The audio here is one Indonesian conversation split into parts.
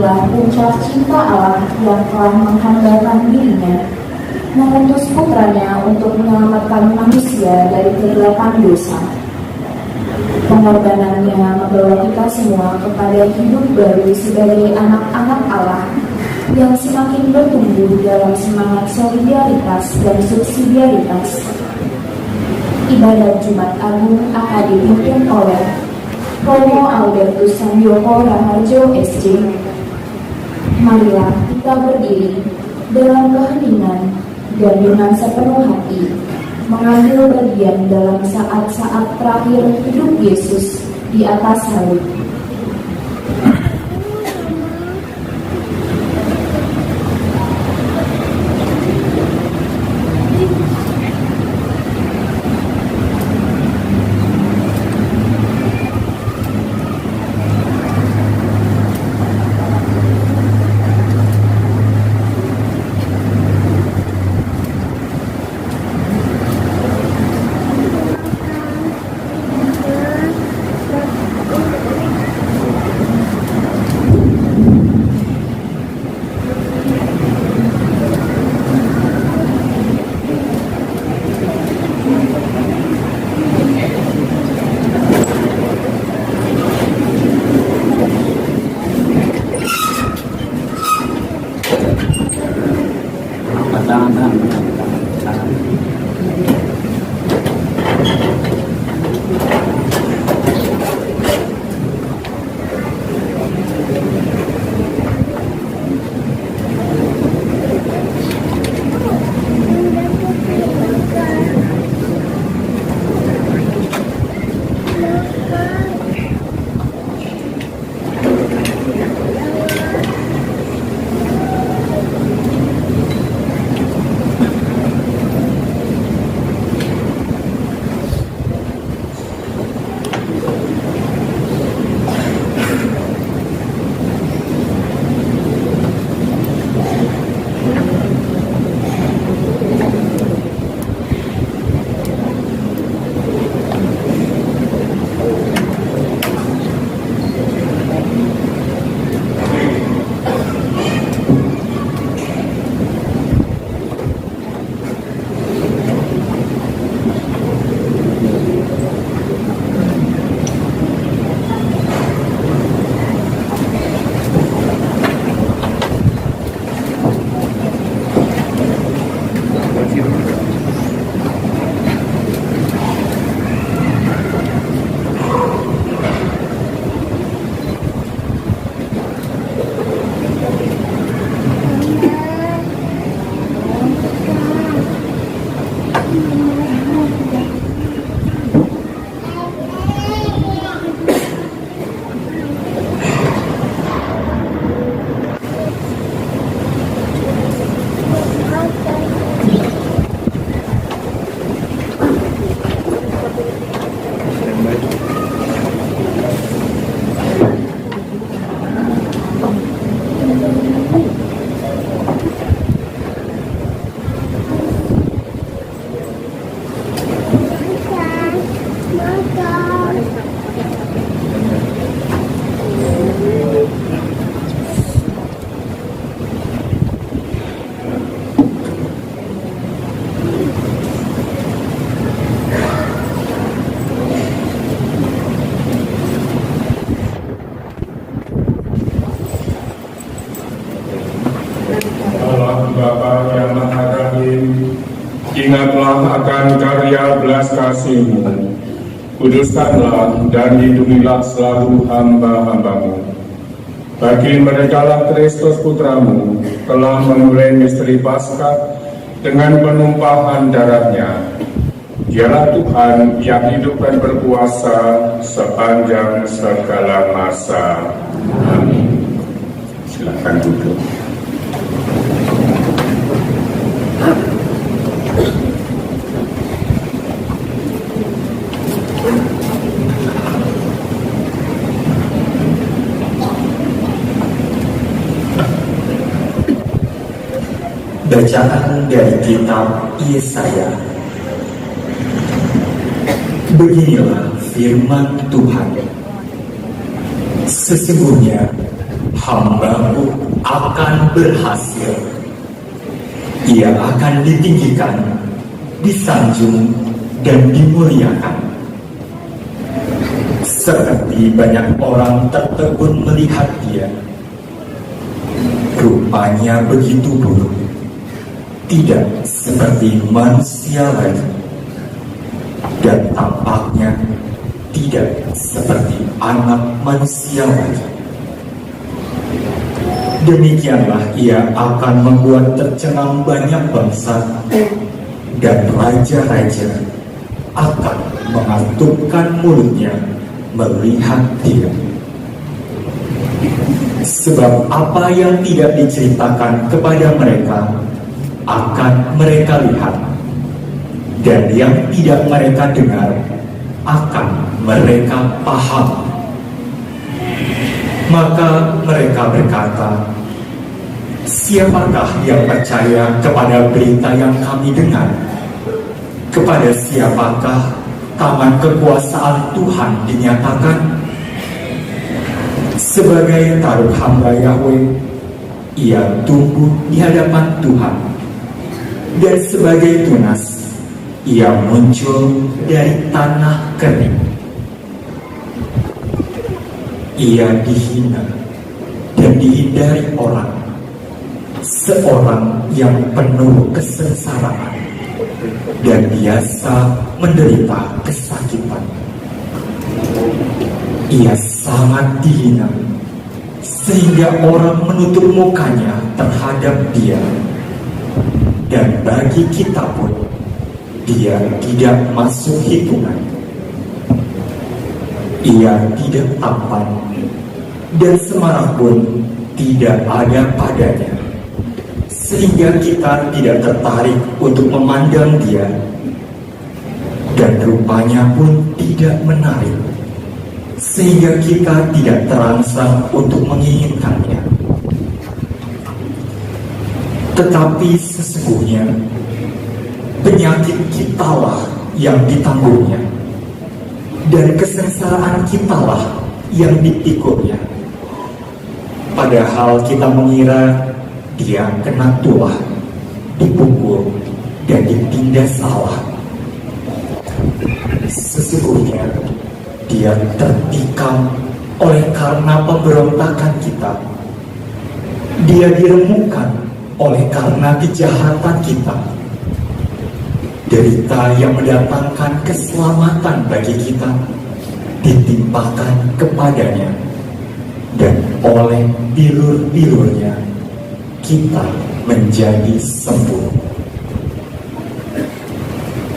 inilah puncak cinta Allah yang telah menghambakan dirinya, mengutus putranya untuk menyelamatkan manusia dari kegelapan dosa. Pengorbanannya membawa kita semua kepada hidup baru sebagai anak-anak Allah yang semakin bertumbuh dalam semangat solidaritas dan subsidiaritas. Ibadat Jumat Agung akan dipimpin oleh Romo Albertus Sanjoko Raharjo SC. Marilah kita berdiri dalam keheningan dan dengan sepenuh hati mengambil bagian dalam saat-saat terakhir hidup Yesus di atas salib. Ingatlah akan karya belas kasih-Mu, kuduskanlah dan lindungilah selalu hamba-hamba-Mu. Bagi merekalah Kristus Putra-Mu telah memulai misteri Paskah dengan penumpahan darahnya. Dialah Tuhan yang hidup dan berkuasa sepanjang segala masa. Amin. Silakan duduk. Bacaan dari kitab Yesaya. Beginilah firman Tuhan. Sesungguhnya hamba-Mu akan berhasil. Ia akan ditinggikan, disanjung, dan dimuliakan. Seperti banyak orang tertegun melihat dia, rupanya begitu buruk, tidak seperti manusia lain, dan tampaknya tidak seperti anak manusia lain. Demikianlah ia akan membuat tercengang banyak bangsa, dan raja-raja akan mengatupkan mulutnya melihat dia. Sebab apa yang tidak diceritakan kepada mereka akan mereka lihat, dan yang tidak mereka dengar akan mereka paham. Maka mereka berkata, siapakah yang percaya kepada berita yang kami dengar? Kepada siapakah tangan kekuasaan Tuhan dinyatakan? Sebagai taruh hamba Yahweh, ia tumbuh di hadapan Tuhan, dan sebagai tunas, ia muncul dari tanah kering. Ia dihina dan dihindari orang, seorang yang penuh kesengsaraan dan biasa menderita kesakitan. Ia sangat dihina sehingga orang menutup mukanya terhadap dia, dan bagi kita pun dia tidak masuk hitungan. Ia tidak tampan, dan semarak pun tidak ada padanya, sehingga kita tidak tertarik untuk memandang dia, dan rupanya pun tidak menarik, sehingga kita tidak terangsang untuk menginginkannya. Tetapi sesungguhnya penyakit kitalah yang ditanggungnya, dan kesengsaraan kitalah yang dipikulnya. Padahal kita mengira dia kena tulah, dipukul, dan ditindas Allah. Sesungguhnya dia tertikam oleh karena pemberontakan kita. Dia diremukkan oleh karena kejahatan kita. Derita yang mendatangkan keselamatan bagi kita ditimpakan kepadanya, dan oleh bilur-bilurnya kita menjadi sembuh.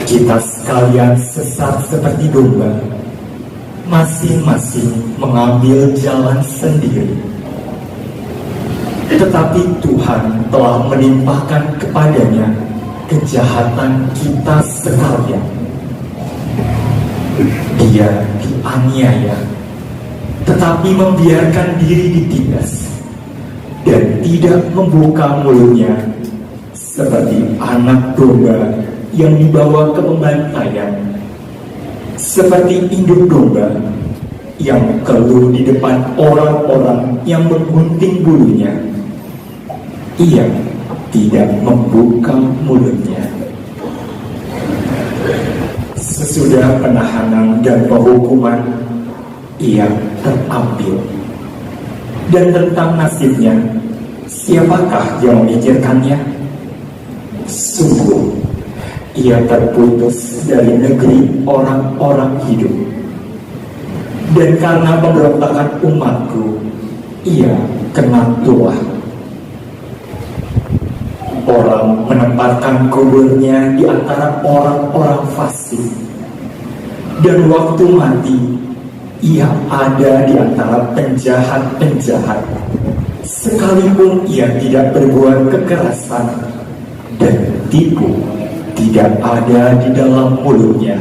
Kita sekalian sesat seperti domba, masing-masing mengambil jalan sendiri. Tetapi Tuhan telah menimpakan kepadanya kejahatan kita sekalian. Dia dianiaya, tetapi membiarkan diri ditindas, dan tidak membuka mulutnya, seperti anak domba yang dibawa ke pembantaian, seperti induk domba yang keluh di depan orang-orang yang menggunting bulunya. Ia tidak membuka mulutnya. Sesudah penahanan dan penghukuman, ia terambil. Dan tentang nasibnya, siapakah yang memikirkannya? Sungguh, ia terputus dari negeri orang-orang hidup. Dan karena pemberontakan umatku, ia kena tulah. Orang menempatkan kuburnya di antara orang-orang fasik, dan waktu mati ia ada di antara penjahat-penjahat, sekalipun ia tidak berbuat kekerasan, dan tipu tidak ada di dalam mulutnya.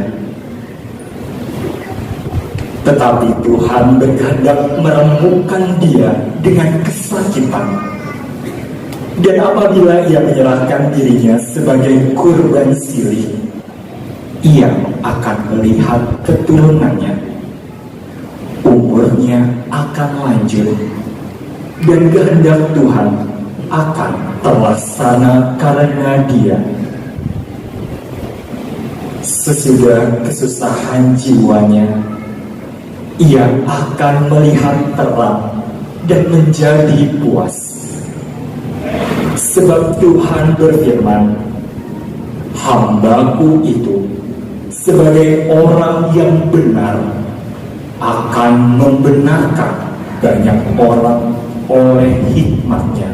Tetapi Tuhan berkehendak meremukkan dia dengan kesakitan. Dan apabila ia menyerahkan dirinya sebagai kurban silih, ia akan melihat keturunannya. Umurnya akan lanjut, dan kehendak Tuhan akan terlaksana karena Dia. Sesudah kesusahan jiwanya, ia akan melihat terang dan menjadi puas. Sebab Tuhan berfirman, "Hamba-Ku itu sebagai orang yang benar akan membenarkan banyak orang oleh hikmat-Nya,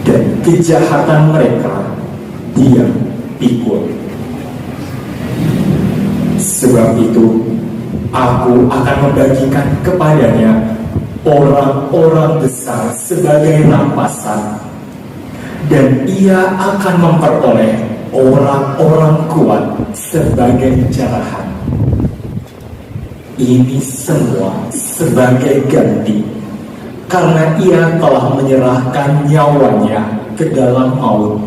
dan kejahatan mereka Dia pikul. Sebab itu, Aku akan membagikan kepadanya orang-orang besar sebagai rampasan, dan ia akan memperoleh orang-orang kuat sebagai jarahan. Ini semua sebagai ganti, karena ia telah menyerahkan nyawanya ke dalam maut,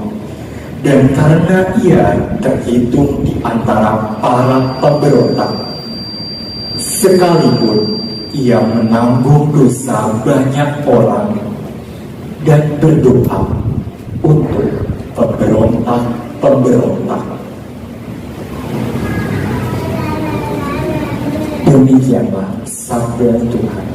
dan karena ia terhitung di antara para pemberontak, sekalipun ia menanggung dosa banyak orang dan berdoa untuk pemberontak-pemberontak." Demikianlah sabda Tuhan.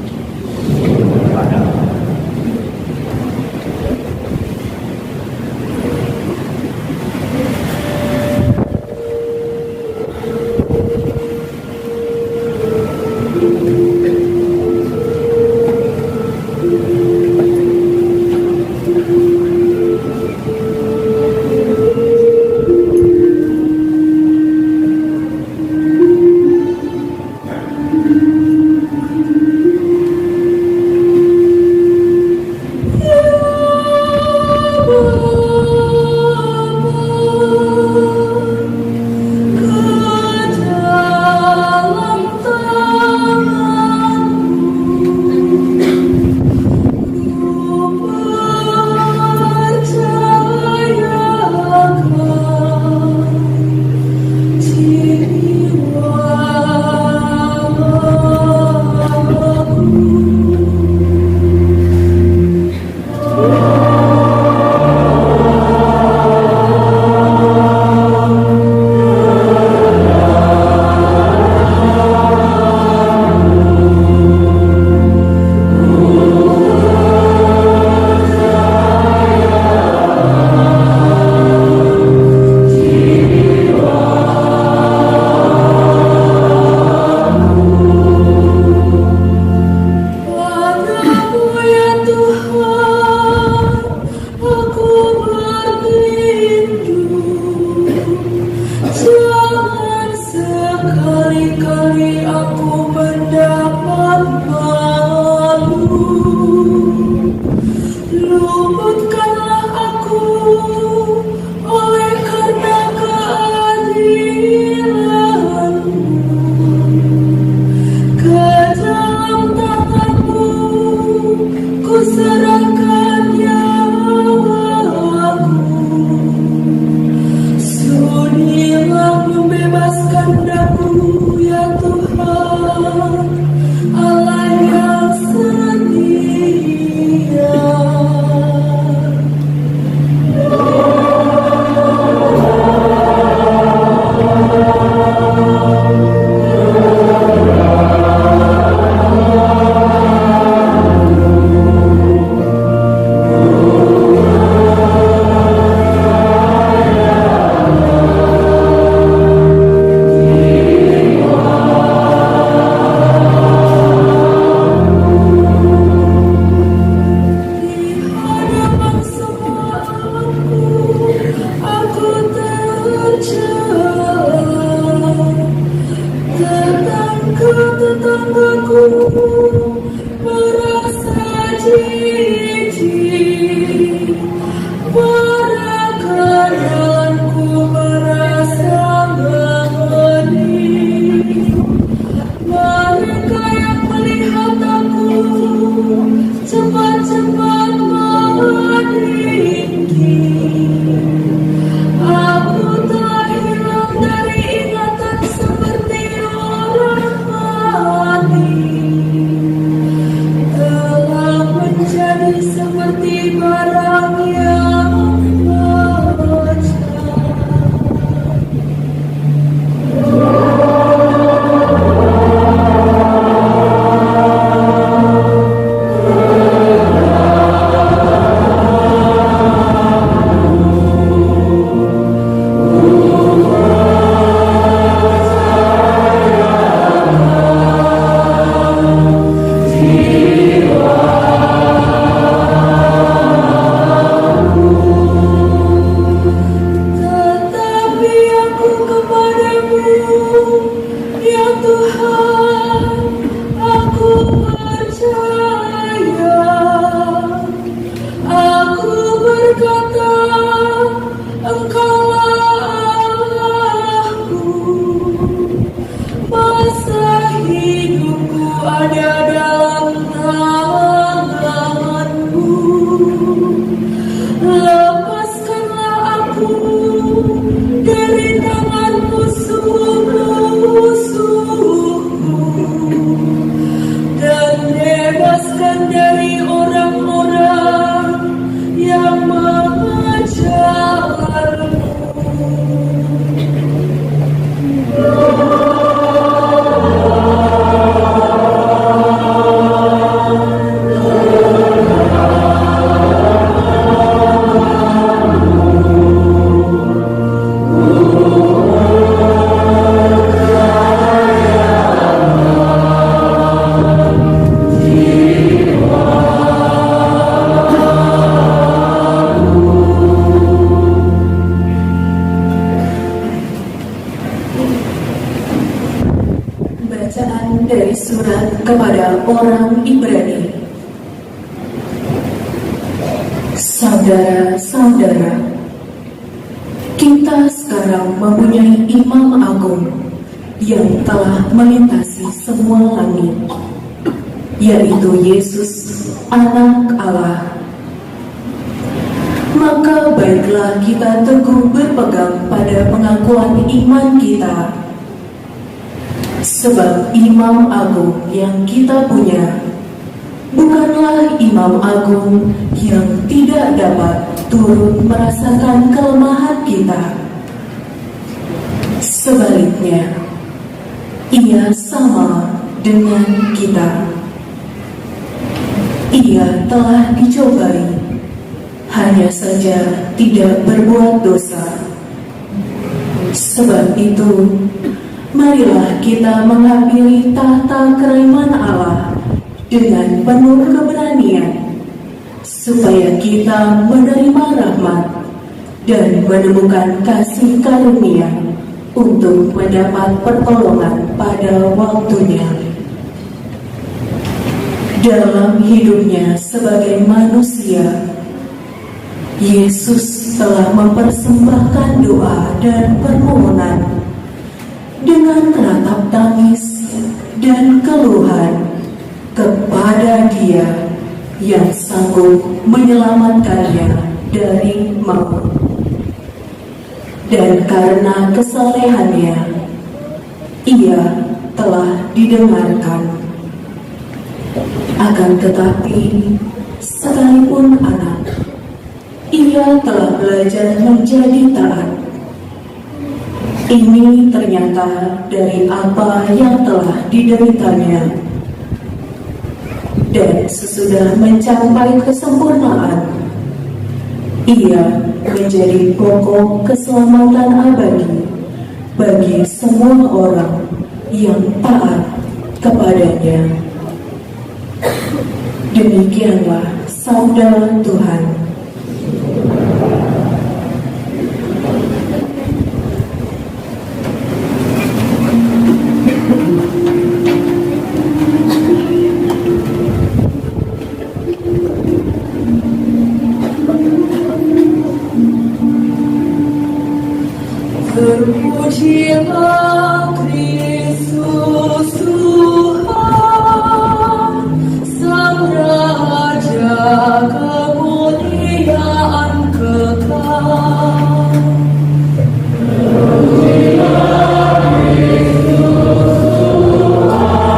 Dari surat kepada orang Ibrani. Saudara-saudara, kita sekarang mempunyai Imam Agung yang telah melintasi semua langit, yaitu Yesus, Anak Allah. Maka baiklah kita teguh berpegang pada pengakuan iman kita, sebab Imam Agung yang kita punya bukanlah Imam Agung yang tidak dapat turut merasakan kelemahan kita. Sebaliknya, Ia sama dengan kita. Ia telah dicobai, hanya saja tidak berbuat dosa. Sebab itu, marilah kita menghampiri tahta kerahiman Allah dengan penuh keberanian, supaya kita menerima rahmat dan menemukan kasih karunia untuk mendapat pertolongan pada waktunya. Dalam hidupnya sebagai manusia, Yesus telah mempersembahkan doa dan permohonan dengan ratap tangis dan keluhan kepada Dia yang sanggup menyelamatkannya dari maut. Dan karena kesalehannya, Ia telah didengarkan. Akan tetapi, sekalipun anak, Ia telah belajar menjadi taat. Ini ternyata dari apa yang telah dideritanya. Dan sesudah mencapai kesempurnaan, Ia menjadi pokok keselamatan abadi bagi semua orang yang taat kepadanya. Demikianlah sabda Tuhan. Terpujilah Kristus Tuhan, Sang Raja kemuliaan kekal. Terpujilah Kristus Tuhan,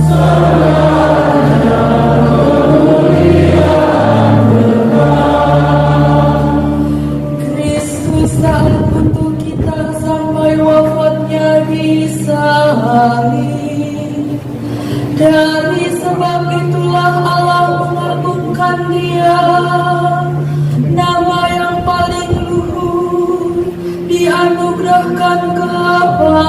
Sang Raja kemuliaan kekal. Kristus tak untuk kita sampai wafatnya di salib. Dari sebab itulah Allah mengagungkan Dia, nama yang paling luhur dianugerahkan kepadanya.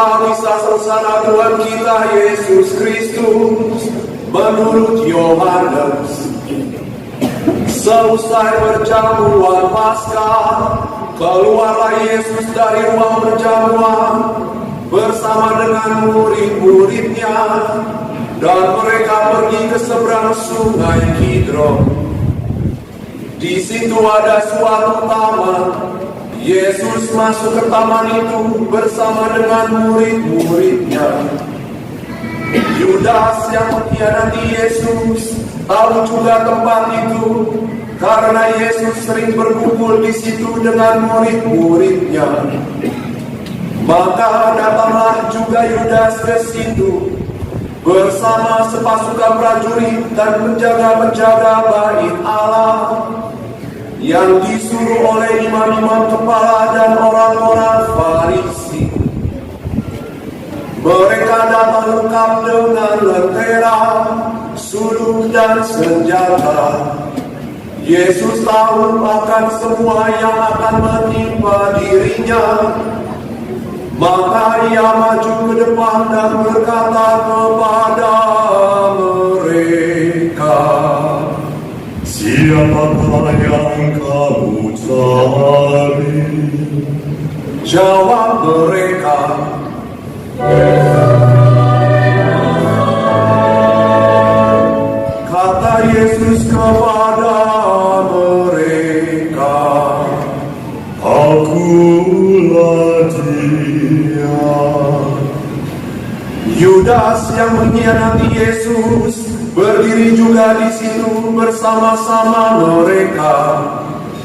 Inilah kisah sengsara Tuhan kita Yesus Kristus menurut Yohanes. Seusai perjamuan Paskah, keluarlah Yesus dari ruang perjamuan bersama dengan murid-muridnya, dan mereka pergi ke seberang sungai Kidron. Di situ ada suatu taman. Yesus masuk ke taman itu bersama dengan murid-muridnya. Yudas yang mengkhianati Yesus tahu juga tempat itu, karena Yesus sering berkumpul di situ dengan murid-muridnya. Maka datanglah juga Yudas ke situ bersama sepasukan prajurit dan penjaga-penjaga bait Allah yang disuruh oleh imam-imam kepala dan orang-orang Farisi. Mereka datang lengkap dengan lentera, sulung dan senjata. Yesus tahu akan semua yang akan menimpa dirinya. Maka ia maju ke depan dan berkata kepada mereka, "Siapakah yang kamu cari?" Jawab mereka, kata Yesus kepada mereka, "Akulah Dia." Yudas yang mengkhianati Yesus berdiri juga di situ bersama-sama mereka.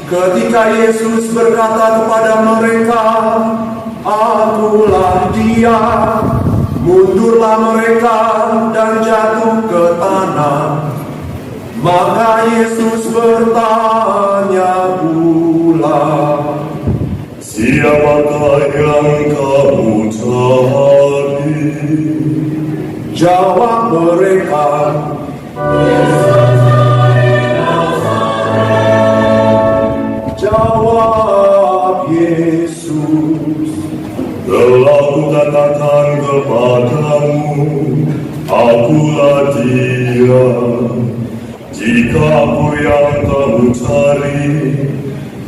Ketika Yesus berkata kepada mereka, "Akulah Dia," mundurlah mereka dan jatuh ke tanah. Maka Yesus bertanya pula, "Siapakah yang kamu cari?" Jawab mereka, jawab Yesus, "Telah kukatakan kepadamu, akulah Dia. Jika aku yang kamu cari,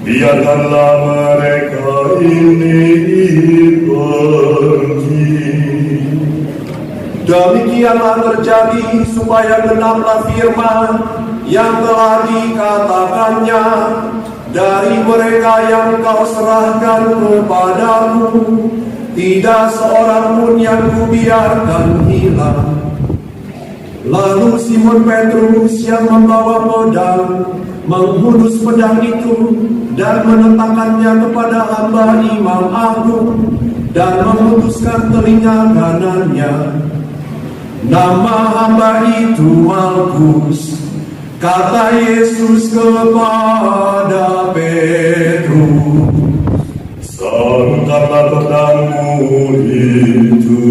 biarkanlah mereka ini pergi." Demikianlah terjadi supaya genaplah firman yang telah dikatakannya, "Dari mereka yang kau serahkan kepadaku, tidak seorang pun yang kubiarkan hilang." Lalu Simon Petrus yang membawa pedang menghunus pedang itu dan menentangkannya kepada hamba imam agung dan memutuskan telinga kanannya. Nama hamba itu Malkus. Kata Yesus kepada Petrus, "Sarungkanlah pedangmu itu.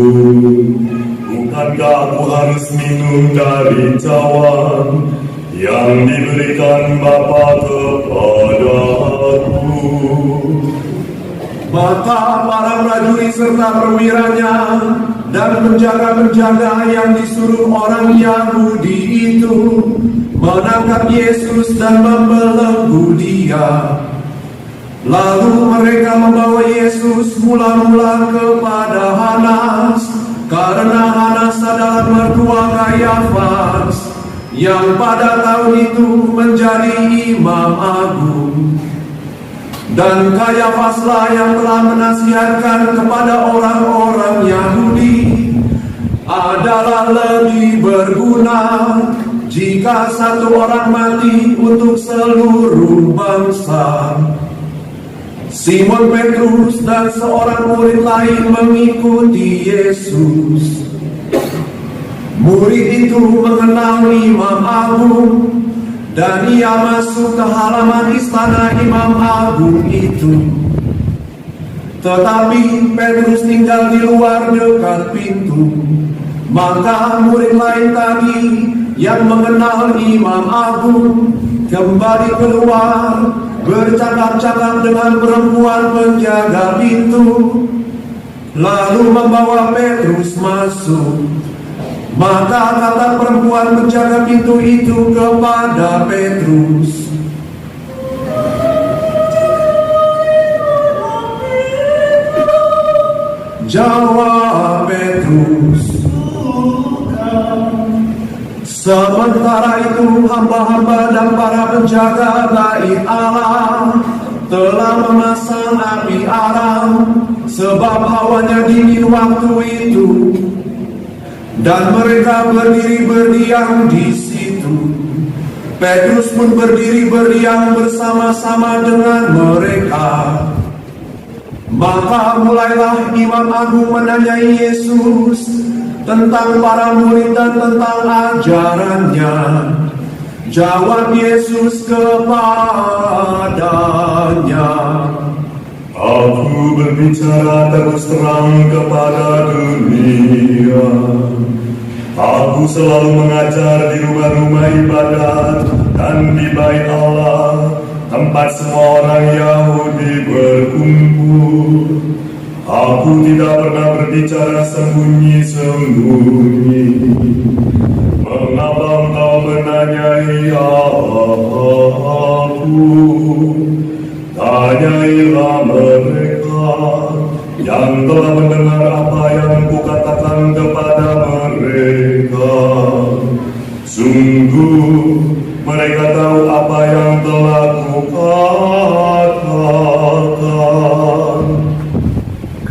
Bukankah aku harus minum dari cawan yang diberikan Bapa kepadaku?" Maka para prajurit serta perwiranya dan penjaga-penjaga yang disuruh orang Yahudi itu menangkap Yesus dan membelenggu Dia. Lalu mereka membawa Yesus mula-mula kepada Hanas, karena Hanas adalah mertua Kayafas yang pada tahun itu menjadi imam agung. Dan Kayafaslah yang telah menasihatkan kepada orang-orang Yahudi adalah lebih berguna jika satu orang mati untuk seluruh bangsa. Simon Petrus dan seorang murid lain mengikuti Yesus. Murid itu mengenal imam agung, dan ia masuk ke halaman istana imam agung itu. Tetapi Petrus tinggal di luar dekat pintu. Maka murid lain tadi yang mengenal imam agung kembali keluar, bercakap-cakap dengan perempuan penjaga pintu. lalu membawa Petrus masuk. Maka kata perempuan penjaga pintu itu kepada Petrus, jawab Petrus. Sementara itu hamba-hamba dan para penjaga bait Allah telah memasang api arang, sebab hawanya dingin waktu itu, dan mereka berdiri berdiam di situ. Petrus pun berdiri berdiam bersama-sama dengan mereka. Maka mulailah imam agung menanyai Yesus tentang para murid dan tentang ajarannya. Jawab Yesus kepadanya, Aku berbicara terus terang kepada dunia. Aku selalu mengajar di rumah-rumah ibadat dan di bait Allah, tempat semua orang Yahudi berkumpul. Aku tidak pernah berbicara sembunyi-sembunyi. Mengapa engkau menanyai aku? Tanyailah mereka yang telah mendengar apa yang kukatakan kepada mereka. Sungguh mereka tahu apa yang telah kukatakan.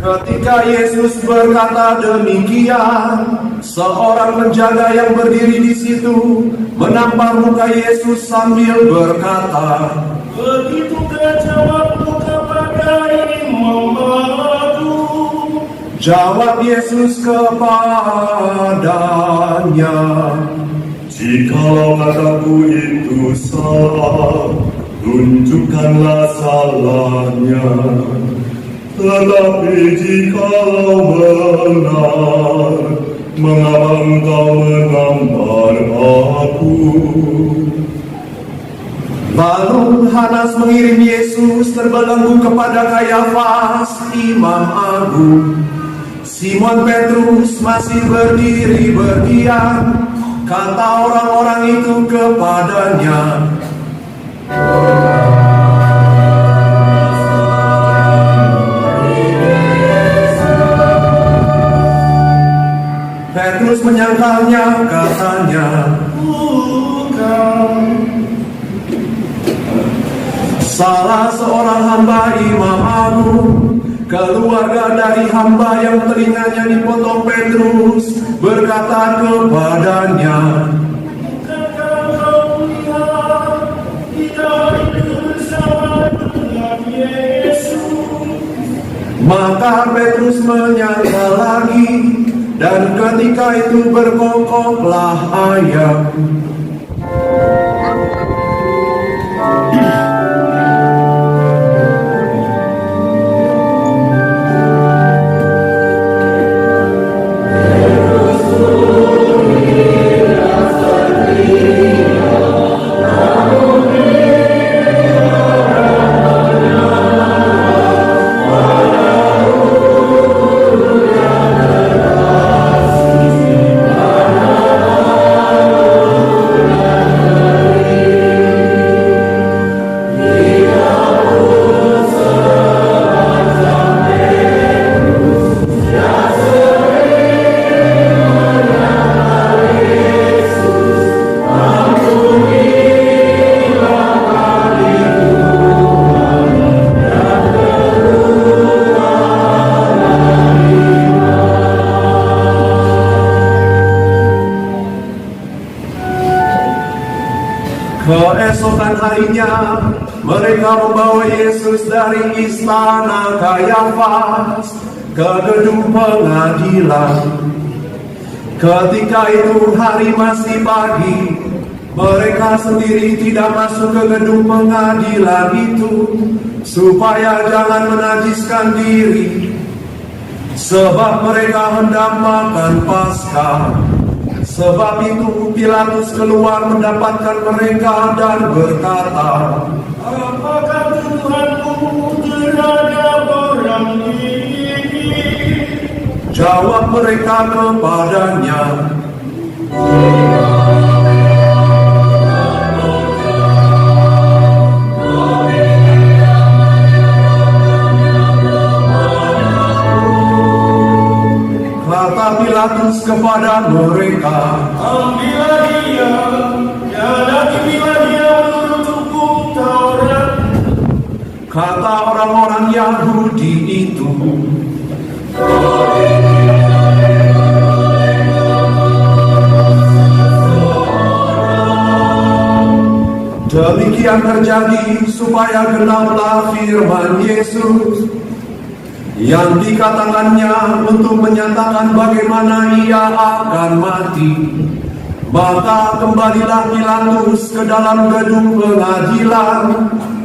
Ketika Yesus berkata demikian, seorang penjaga yang berdiri di situ menampar muka Yesus sambil berkata, Begitukah jawabmu kepada imam agung? jawab Yesus kepadanya, Jikalau kataku itu salah, tunjukkanlah salahnya. Tetapi jikalau benar, mengapa engkau menampar aku? Lalu Hanas mengirim Yesus terbelenggu kepada Kayafas, imam agung. Simon Petrus masih berdiri berdiam. Kata orang-orang itu kepadanya, Petrus menyangkalnya, katanya, bukan. Salah seorang hamba imam agung, keluarga dari hamba yang telinganya dipotong Petrus, berkata kepadanya, Bukankah kau lihat kita itu bersama dengan Yesus? Maka Petrus menyangkal lagi, dan ketika itu berkokoklah ayam. Keesokan harinya, mereka membawa Yesus dari istana Kayafas ke gedung pengadilan. Ketika itu hari masih pagi, mereka sendiri tidak masuk ke gedung pengadilan itu, supaya jangan menajiskan diri, sebab mereka hendak makan Paskah. Sebab itu Pilatus keluar mendapatkan mereka dan berkata, Apakah Tuhanmu terhadap orang ini? Jawab mereka kepadanya, kata Pilatus kepada mereka, Ambillah dia, dan hakimilah dia menurut hukum Taurat. kata orang-orang Yahudi itu. Demikian terjadi supaya genaplah firman Yesus yang dikatakannya untuk menyatakan bagaimana ia akan mati. Maka kembalilah Pilatus ke dalam gedung pengadilan,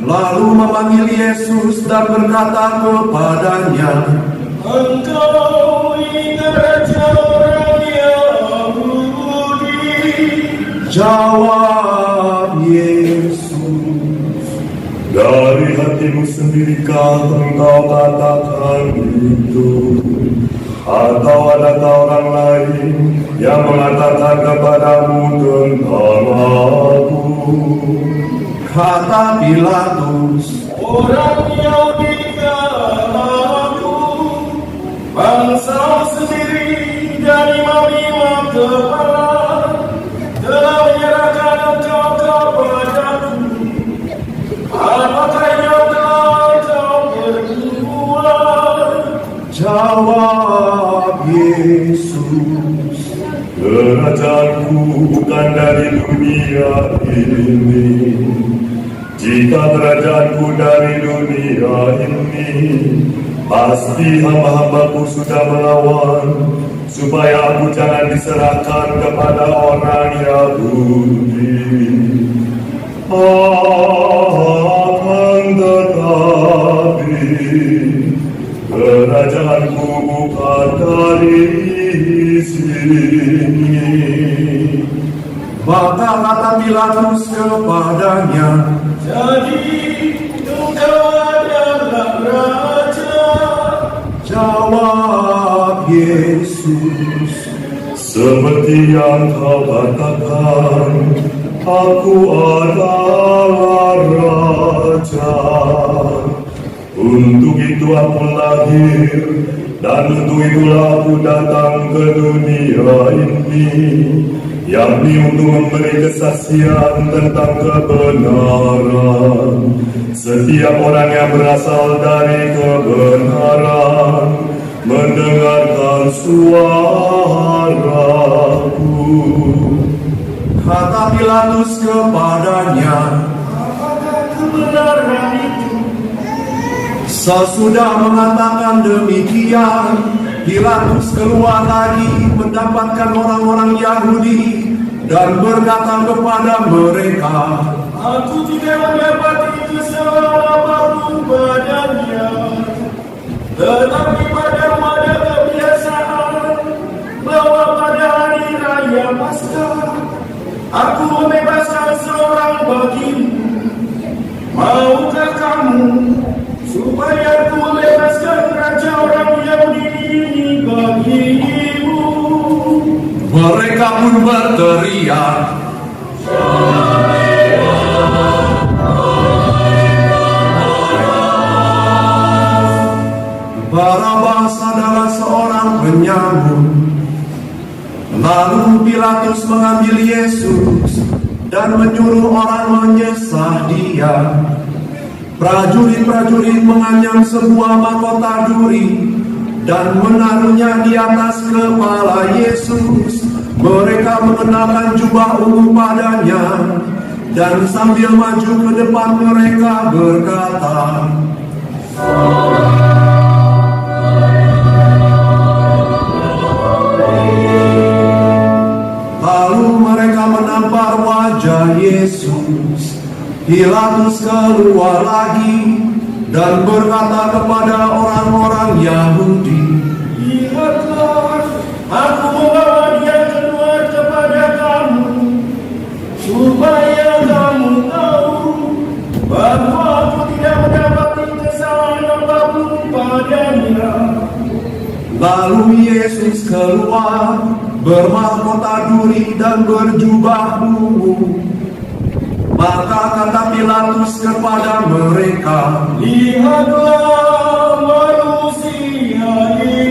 lalu memanggil Yesus dan berkata kepadanya, Engkau ini raja orang Yahudi. Jawab Yesus, Dari hatimu sendirikah engkau katakan itu? Atau adakah orang lain yang mengatakan kepadamu tentang aku? kata Pilatus. Orang Yahudi aku, bangsa sendiri dan imam-imam kepala telah menyerahkan engkau kepadaku. Apakah yang telah kau perbuat? Jawab Yesus, Kerajaanku bukan dari dunia ini. Jika kerajaanku dari dunia ini, pasti hamba-hambaku sudah melawan, supaya aku jangan diserahkan kepada orang Yahudi. Akan tetapi, kerajaanku bukan dari sini. maka kata Pilatus kepadanya, Jadi engkau adalah raja. jawab Yesus, Seperti yang kau katakan, aku adalah raja. Untuk itu aku lahir, dan untuk itulah aku datang ke dunia ini, yakni untuk memberi kesaksian tentang kebenaran. Setiap orang yang berasal dari kebenaran mendengarkan suaraku. kata Pilatus kepadanya. Kebenaran itu Sesudah mengatakan demikian, Pilatus keluar lagi mendapatkan orang-orang Yahudi dan berkata kepada mereka, aku tidak mendapati kesalahan apapun padanya, tetapi padamu ada kebiasaan bahwa pada hari raya Paskah aku membebaskan seorang bagimu. Maukah kamu supaya aku membebaskan raja orang Yahudi ini bagimu? mereka pun berteriak, Barabas adalah seorang penyambut. Lalu Pilatus mengambil Yesus dan menyuruh orang menyesah dia. Prajurit-prajurit menganyam sebuah mahkota duri dan menaruhnya di atas kepala Yesus. Mereka mengenakan jubah ungu padanya dan sambil maju ke depan mereka berkata, lalu mereka menampar wajah Yesus. Pilatus keluar lagi dan berkata kepada orang-orang Yahudi, Lihatlah, aku membawa dia keluar kepada kamu, supaya kamu tahu bahwa aku tidak mendapati kesalahan apapun padanya. lalu Yesus duri dan berjubah ungu. Maka kata Pilatus kepada mereka, Lihatlah manusia ini.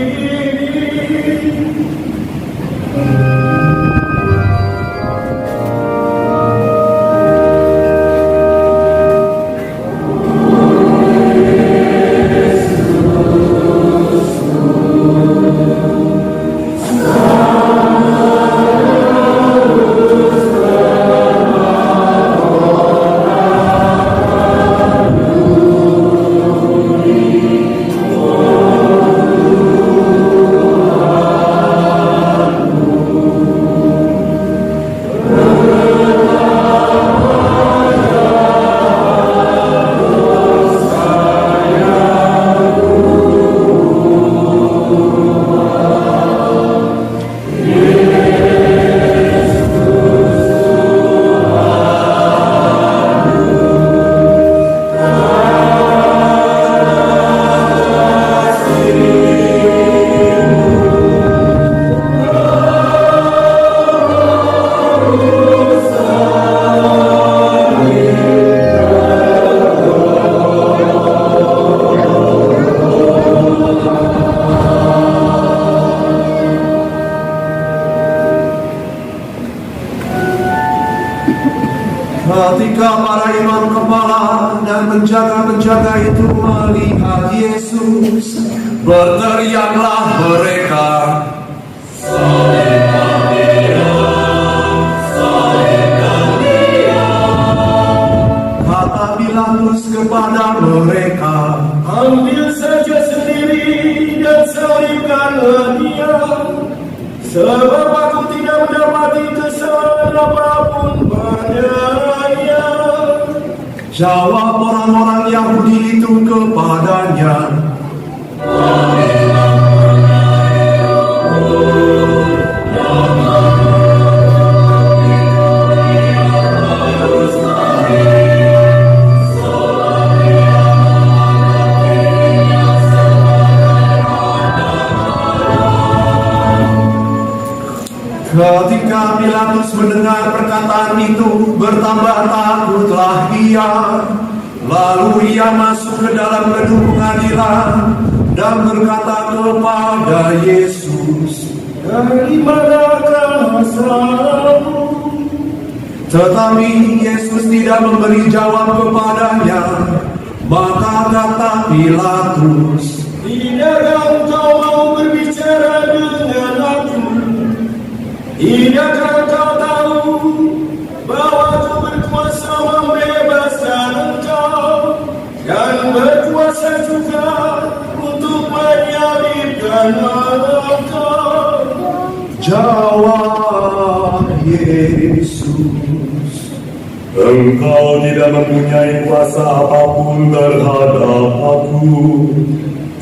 Ketika para imam kepala dan penjaga-penjaga itu melihat Yesus, berteriaklah mereka, kata Pilatus kepada mereka, Ambil saja sendiri dan salibkanlah dia, sebab aku tidak mendapati kesalahan apapun padanya. Jawab orang-orang Yahudi itu kepadanya, ketika Pilatus mendengar perkataan itu, bertambah takutlah ia. Lalu ia masuk ke dalam gedung pengadilan dan berkata kepada Yesus, Dari manakah asalmu? tetapi Yesus tidak memberi jawab kepadanya. Maka kata Pilatus, Tidakkah engkau mau berbicara dengan aku? Tidakkah engkau tahu bahwa aku berkuasa membebaskan engkau dan berkuasa juga untuk menyalibkan engkau? jawab Yesus, Engkau tidak mempunyai kuasa apapun terhadap aku,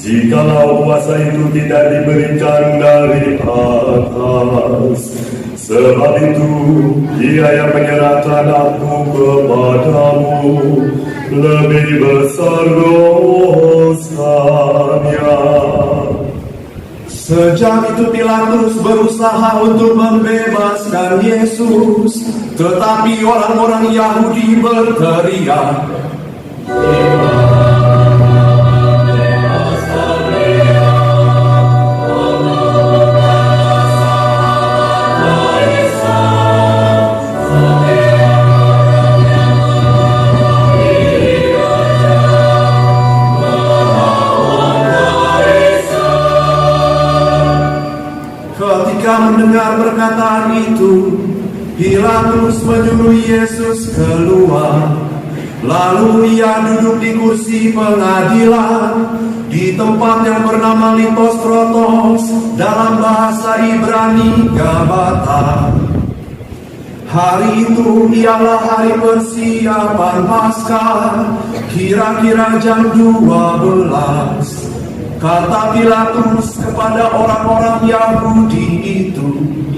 jikalau kuasa itu tidak diberikan dari atas. Sebab itu, Dia yang menyerahkan aku kepadamu lebih besar dosanya. Sejak itu Pilatus berusaha untuk membebaskan Yesus, tetapi orang-orang Yahudi berteriak, ketika mendengar perkataan itu, Pilatus menyuruh Yesus keluar. Lalu ia duduk di kursi pengadilan di tempat yang bernama Litostrotos, dalam bahasa Ibrani Gabata. Hari itu ialah hari persiapan Paskah, kira-kira jam 12. Kata Pilatus kepada orang-orang Yahudi itu,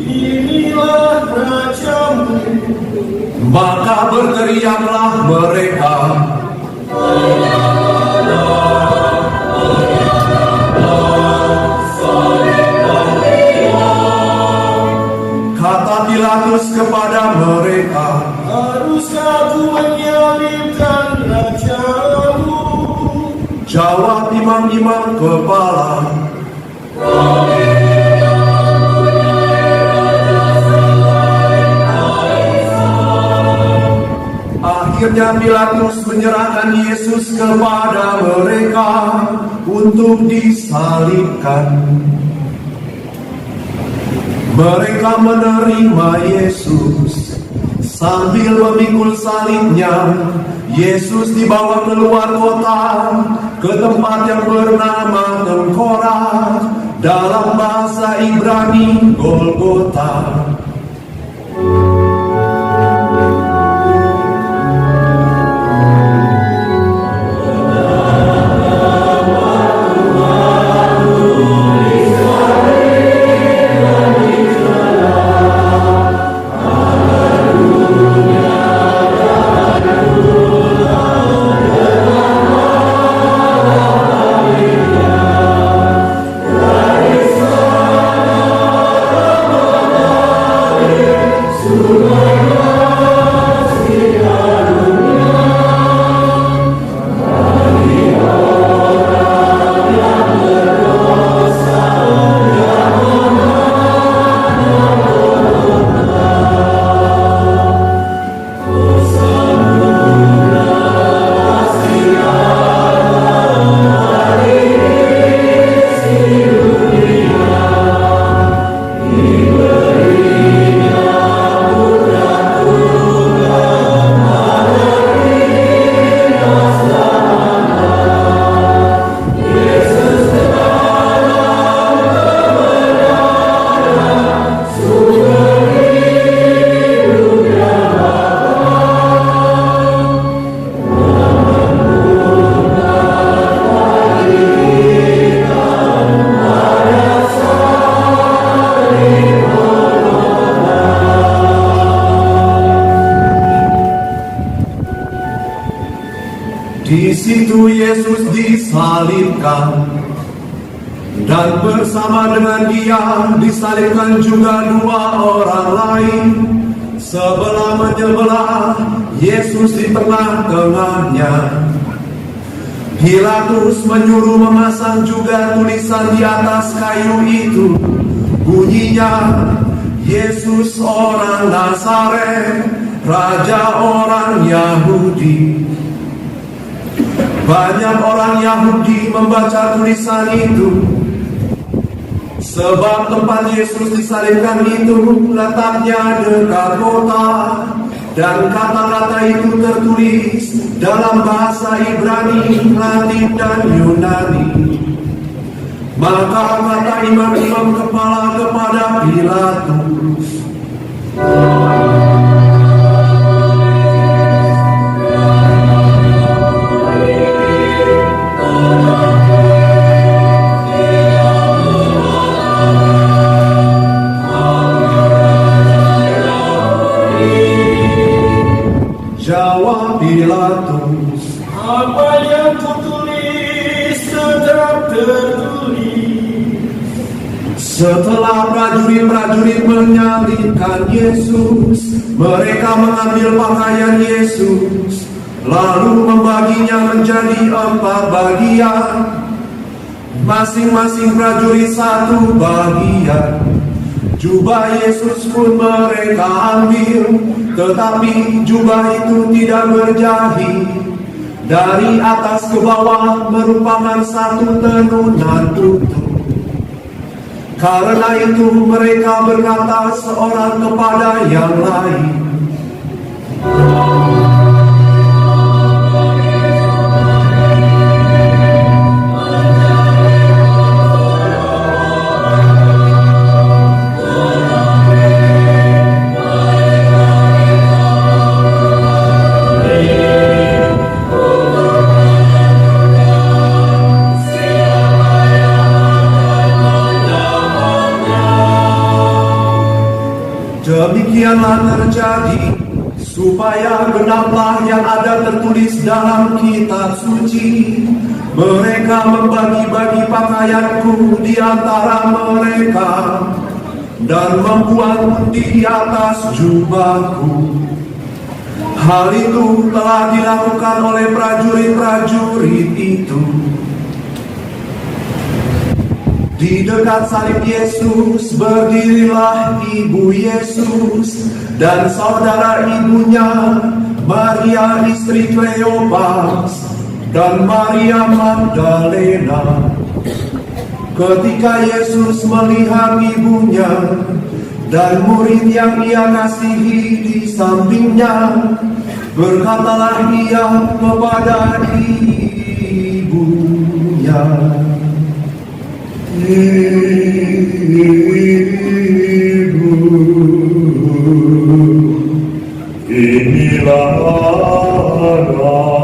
Inilah rajamu. maka berteriaklah mereka, kata mereka, Haruskah aku menyalibkan rajamu? jawab imam-imam kepala. Akhirnya Pilatus menyerahkan Yesus kepada mereka untuk disalibkan. Mereka menerima Yesus. Sambil memikul salibnya, Yesus dibawa keluar kota ke tempat yang bernama Tengkorak, dalam bahasa Ibrani Golgota. Di situ Yesus disalibkan, dan bersama dengan Dia disalibkan juga dua orang lain, sebelah menyebelah, Yesus di tengah-tengahnya. Pilatus menyuruh memasang juga tulisan di atas kayu itu, bunyinya, Yesus orang Nazaret, Raja orang Yahudi. Banyak orang Yahudi membaca tulisan itu, sebab tempat Yesus disalibkan itu letaknya dekat kota, dan kata-kata itu tertulis dalam bahasa Ibrani, Latin, dan Yunani. Maka kata imam-imam kepala kepada Pilatus, jawab Pilatus, Apa yang kutulis tetap tertulis. setelah prajurit-prajurit menyalibkan Yesus, mereka mengambil pakaian Yesus, lalu membaginya menjadi 4 bagian, masing-masing prajurit 1 bagian. Jubah Yesus pun mereka ambil, tetapi jubah itu tidak berjahit. Dari atas ke bawah merupakan satu tenunan tutup. Karena itu mereka berkata seorang kepada yang lain, demikianlah terjadi supaya genaplah yang ada tertulis dalam kitab suci. Mereka membagi-bagi pakaianku di antara mereka, dan membuat putih di atas jubahku. Hal itu telah dilakukan oleh prajurit-prajurit itu. Di dekat salib Yesus berdirilah ibu Yesus dan saudara ibunya, Maria istri Kleopas dan Maria Magdalena. Ketika Yesus melihat ibunya dan murid yang ia kasihi di sampingnya, berkatalah ia kepada ibunya, "Ibu, inilah anakmu."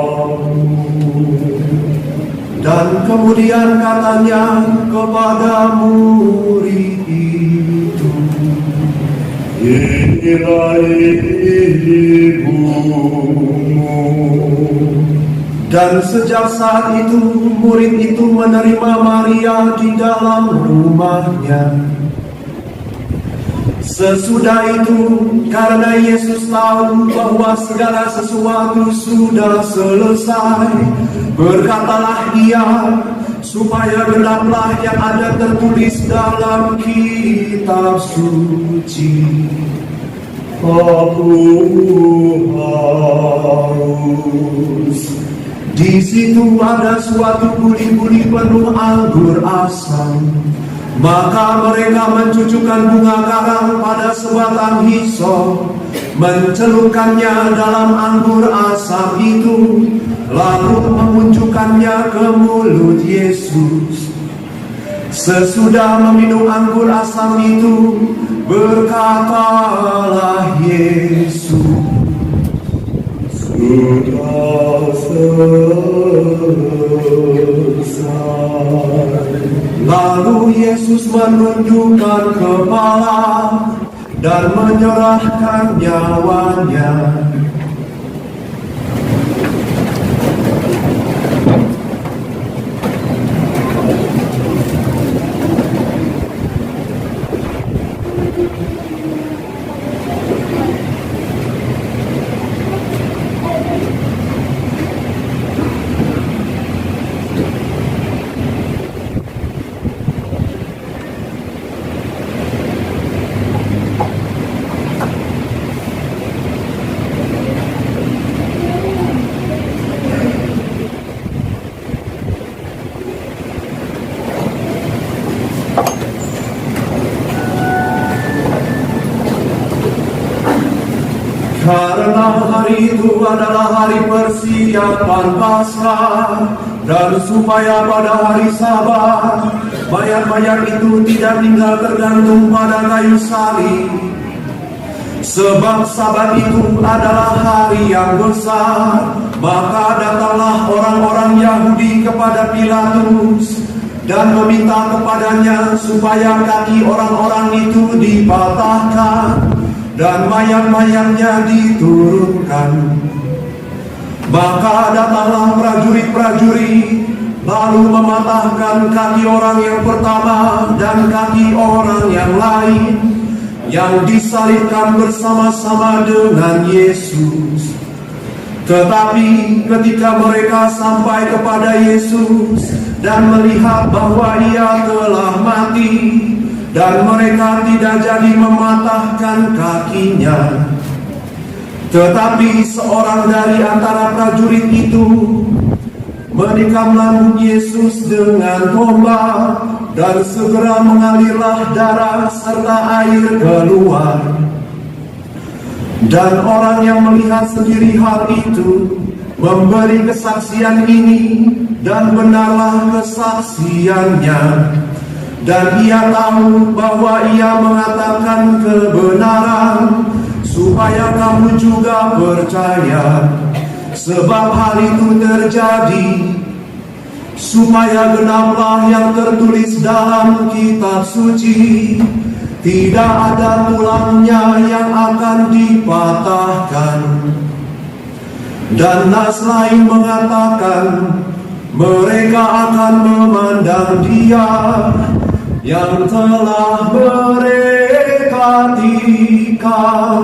Dan kemudian katanya kepada murid itu, "Inilah ibumu." Dan sejak saat itu murid itu menerima Maria di dalam rumahnya. Sesudah itu, karena Yesus tahu bahwa segala sesuatu sudah selesai, berkatalah ia, supaya genaplah yang ada tertulis dalam kitab suci, "Aku haus." Di situ ada suatu buli-buli penuh anggur asam. Maka mereka mencucukkan bunga karang pada sebatang hisop, mencelupkannya dalam anggur asam itu, lalu mengunjukkannya ke mulut Yesus. Sesudah meminum anggur asam itu, berkatalah Yesus, "Sudah selesai." Lalu Yesus menundukkan kepala dan menyerahkan nyawanya. Karena hari itu adalah hari persiapan Paskah, dan supaya pada hari Sabat mayat-mayat itu tidak tinggal tergantung pada kayu salib. Sebab Sabat itu adalah hari yang besar, maka datanglah orang-orang Yahudi kepada Pilatus dan meminta kepadanya supaya kaki orang-orang itu dipatahkan dan mayat-mayatnya diturunkan. Maka datanglah prajurit-prajurit, lalu mematahkan kaki orang yang pertama dan kaki orang yang lain, yang disalibkan bersama-sama dengan Yesus. Tetapi ketika mereka sampai kepada Yesus dan melihat bahwa ia telah mati, dan mereka tidak jadi mematahkan kakinya, tetapi seorang dari antara prajurit itu menikam lambung Yesus dengan tombak, dan segera mengalirlah darah serta air keluar. Dan orang yang melihat sendiri hal itu memberi kesaksian ini, dan benarlah kesaksiannya. Dan ia tahu bahwa ia mengatakan kebenaran, supaya kamu juga percaya. Sebab hal itu terjadi supaya genaplah yang tertulis dalam kitab suci, tidak ada tulangnya yang akan dipatahkan. Dan nas lain mengatakan, mereka akan memandang Dia yang telah berdiri mematikan.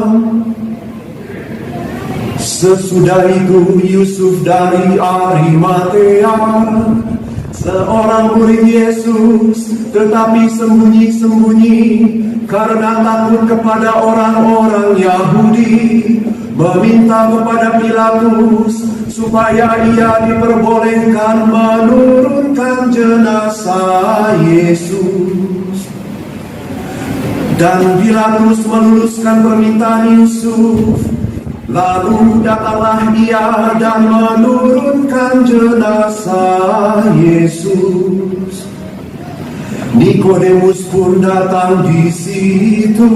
Sesudah itu Yusuf dari Arimatea, seorang murid Yesus, tetapi sembunyi-sembunyi karena takut kepada orang-orang Yahudi, meminta kepada Pilatus supaya ia diperbolehkan menurunkan jenazah Yesus. Dan Pilatus meluluskan permintaan Yusuf. Lalu datanglah ia dan menurunkan jenazah Yesus. Nikodemus pun datang di situ.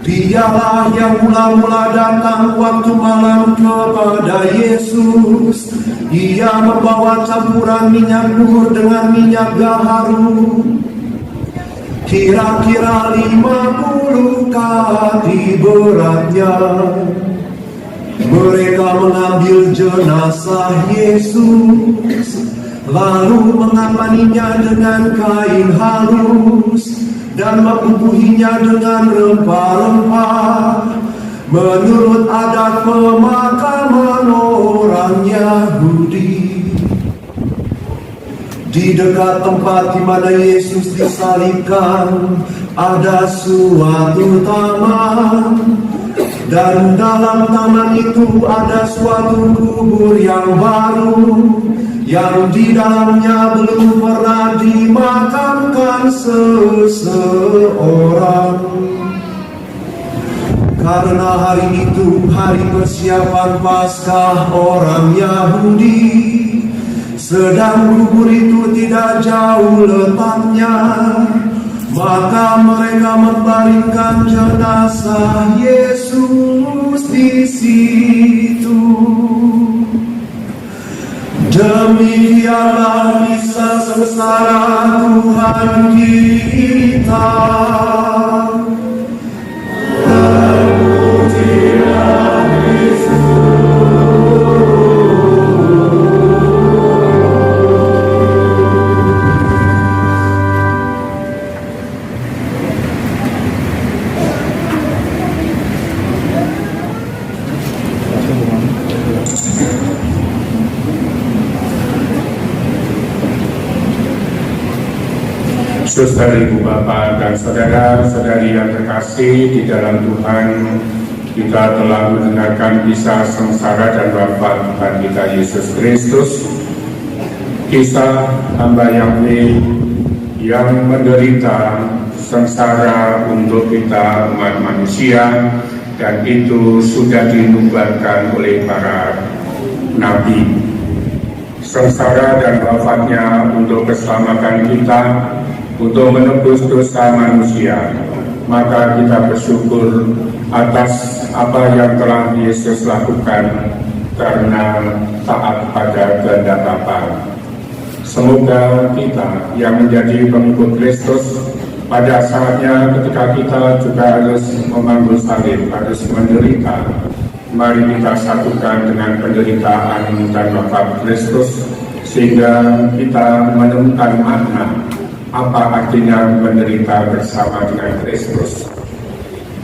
Dialah yang mula-mula datang waktu malam kepada Yesus. Ia membawa campuran minyak mur dengan minyak gaharu, kira-kira 50 kati beratnya. Mereka mengambil jenazah Yesus, lalu mengapaninya dengan kain halus dan membubuhinya dengan rempah-rempah menurut adat pemakaman orang Yahudi. Di dekat tempat di mana Yesus disalibkan ada suatu taman, dan dalam taman itu ada suatu kubur yang baru, yang di dalamnya belum pernah dimakamkan seseorang. Karena hari itu hari persiapan Paskah orang Yahudi, sedang kubur itu tidak jauh letaknya, maka mereka membaringkan jenazah Yesus di situ. Demikianlah kisah sengsara Tuhan kita. Saudara, Ibu, Bapak, dan saudara-saudari yang terkasih di dalam Tuhan, kita telah mendengarkan kisah sengsara dan wafat Tuhan kita Yesus Kristus, kisah hamba Yahweh yang menderita sengsara untuk kita umat manusia, dan itu sudah dinubuatkan oleh para nabi. Sengsara dan wafatnya untuk keselamatan kita, untuk menebus dosa manusia. Maka kita bersyukur atas apa yang telah Yesus lakukan karena taat pada kehendak Bapa. Semoga kita yang menjadi pengikut Kristus pada saatnya ketika kita juga harus memanggul salib, harus menderita, mari kita satukan dengan penderitaan dan wafat Kristus, sehingga kita menemukan makna apa artinya menderita bersama dengan Kristus.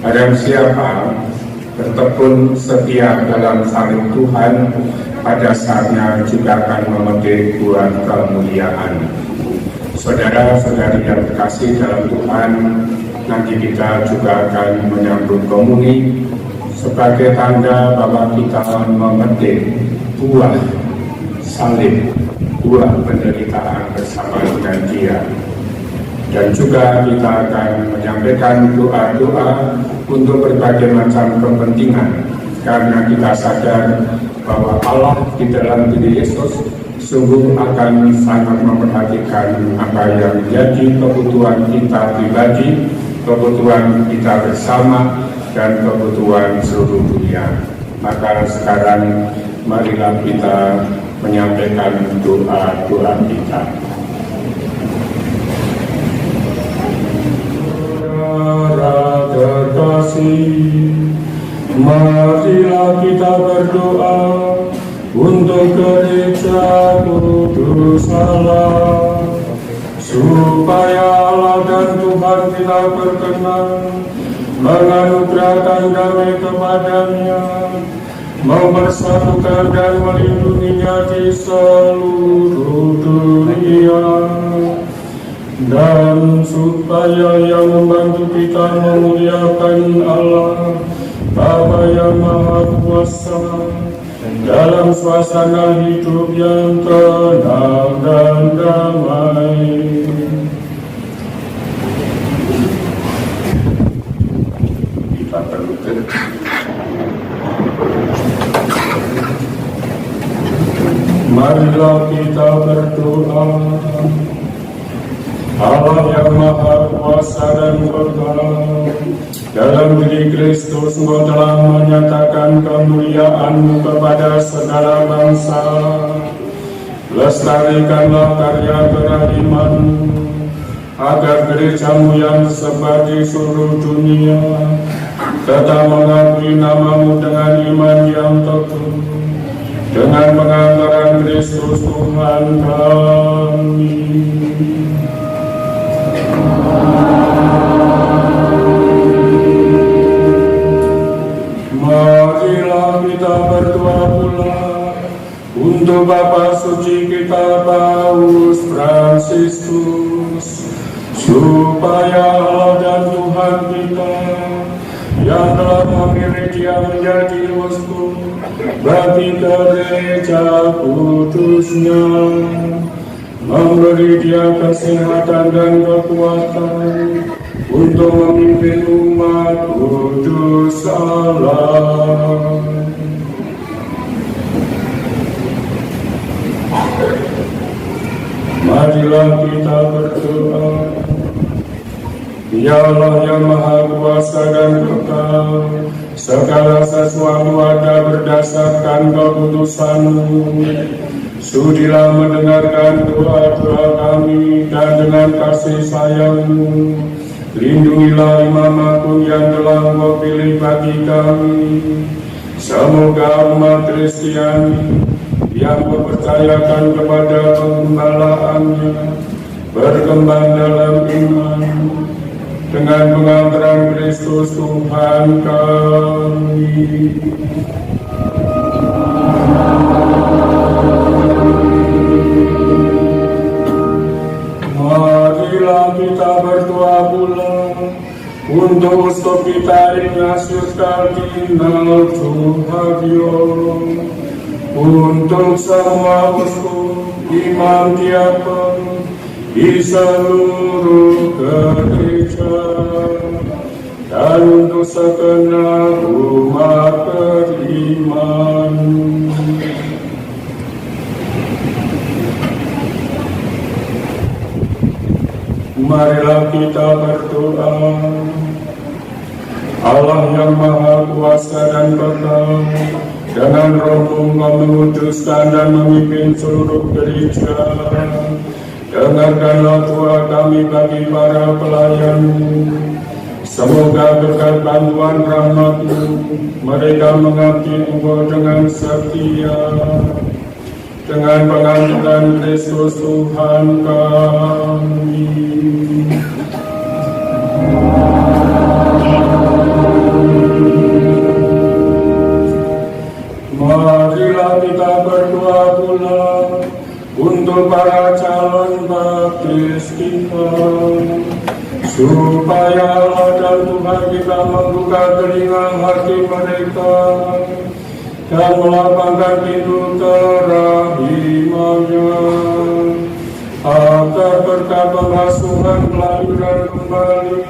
Barang siapa bertekun setia dalam salib Tuhan, pada saatnya juga akan memetik buah kemuliaan. Saudara-saudari yang terkasih dalam Tuhan, nanti kita juga akan menyambut komuni sebagai tanda bahwa kita memetik buah salib, buah penderitaan bersama dengan Dia. Dan juga kita akan menyampaikan doa-doa untuk berbagai macam kepentingan, karena kita sadar bahwa Allah di dalam diri Yesus sungguh akan sangat memperhatikan apa yang menjadi kebutuhan kita pribadi, kebutuhan kita bersama, dan kebutuhan seluruh dunia. Maka sekarang marilah kita menyampaikan doa-doa kita. Saudara terkasih, marilah kita berdoa untuk gereja kudus Allah, supaya Allah dan Tuhan Tuhan kita berkenan menganugerahkan damai kepadanya, mempersatukan dan melindunginya di seluruh dunia, dan supaya yang membantu kita memuliakan Allah Bapa yang Maha Kuasa dalam suasana hidup yang tenang dan damai. Kita berlutut. Marilah kita berdoa. Allah yang Maha Kuasa dan Kekal, dalam diri Kristus Engkau telah menyatakan kemuliaan-Mu kepada segala bangsa. Lestarikanlah karya kerahiman-Mu, agar gereja-Mu yang tersebar di seluruh dunia tetap mengakui nama-Mu dengan iman yang teguh, dengan pengantaran Kristus Tuhan kami. Marilah kita berdoa pula untuk Bapa Suci kita Paus Fransiskus, supaya Allah dan Tuhan kita yang telah memilih Dia menjadi uskup bagi gereja kudusnya, memberi Dia kesehatan dan kekuatan untuk memimpin umat kudus Allah. Marilah kita berdoa. Ya Allah yang Maha Kuasa dan Kekal, segala sesuatu ada berdasarkan keputusan-Mu. Sudilah mendengarkan doa-doa kami, dan dengan kasih sayang-Mu lindungilah Imam Agung yang telah Engkau pilih bagi kami. Semoga umat Kristiani yang mempercayakan kepada penggembalaannya berkembang dalam iman dengan pengantaran Kristus Tuhan kami. Marilah kita berdoa pula untuk uskup kita Ignatius Kardinal Suhagyo, untuk semua uskup, imam diakon di seluruh gereja, dan untuk segenap umat beriman. Marilah kita berdoa. Allah yang Maha Kuasa dan Kekal, dengan Roh-Mu Engkau menguduskan dan memimpin seluruh gereja. Dengarkanlah doa kami bagi para pelayan-Mu. Semoga berkat bantuan rahmat-Mu mereka mengabdi Engkau dengan setia, dengan pengantaran Kristus Tuhan kami. Marilah kita berdoa pula untuk para calon baptis kita, supaya Allah dan Tuhan kita membuka telinga hati mereka dan melapangkan pintu kerahimannya, agar berkat pengasuhan kelahiran kembali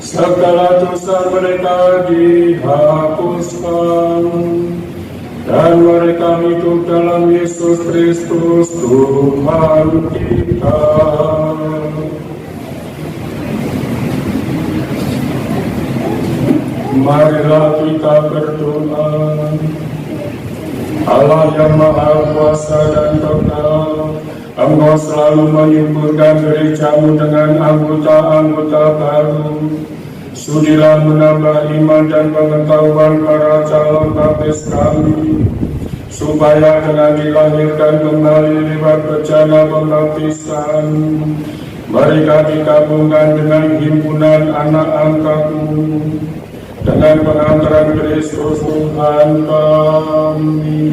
segala dosa mereka dihapuskan, dan mereka hidup dalam Yesus Kristus Tuhan kita. Marilah kita berdoa. Allah yang Maha Kuasa dan Kekal, Engkau selalu menyuburkan gereja-Mu dengan anggota-anggota baru. Sudilah menambah iman dan pengetahuan para calon baptis kami, supaya dengan dilahirkan kembali lewat bejana pembaptisan, Mereka digabungkan dengan himpunan anak angkatmu, dengan pengantaran Kristus Tuhan kami.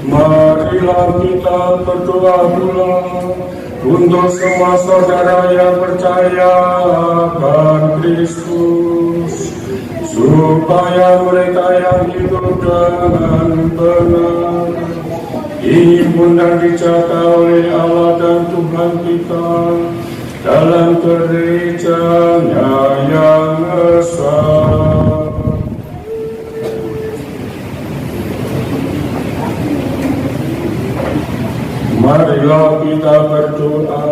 Marilah kita berdoa pula untuk semua saudara yang percaya akan Kristus, supaya mereka yang hidup dengan benar dihimpun dan dijaga oleh Allah dan Tuhan kita dalam gereja-Nya yang esa. Marilah kita berdoa.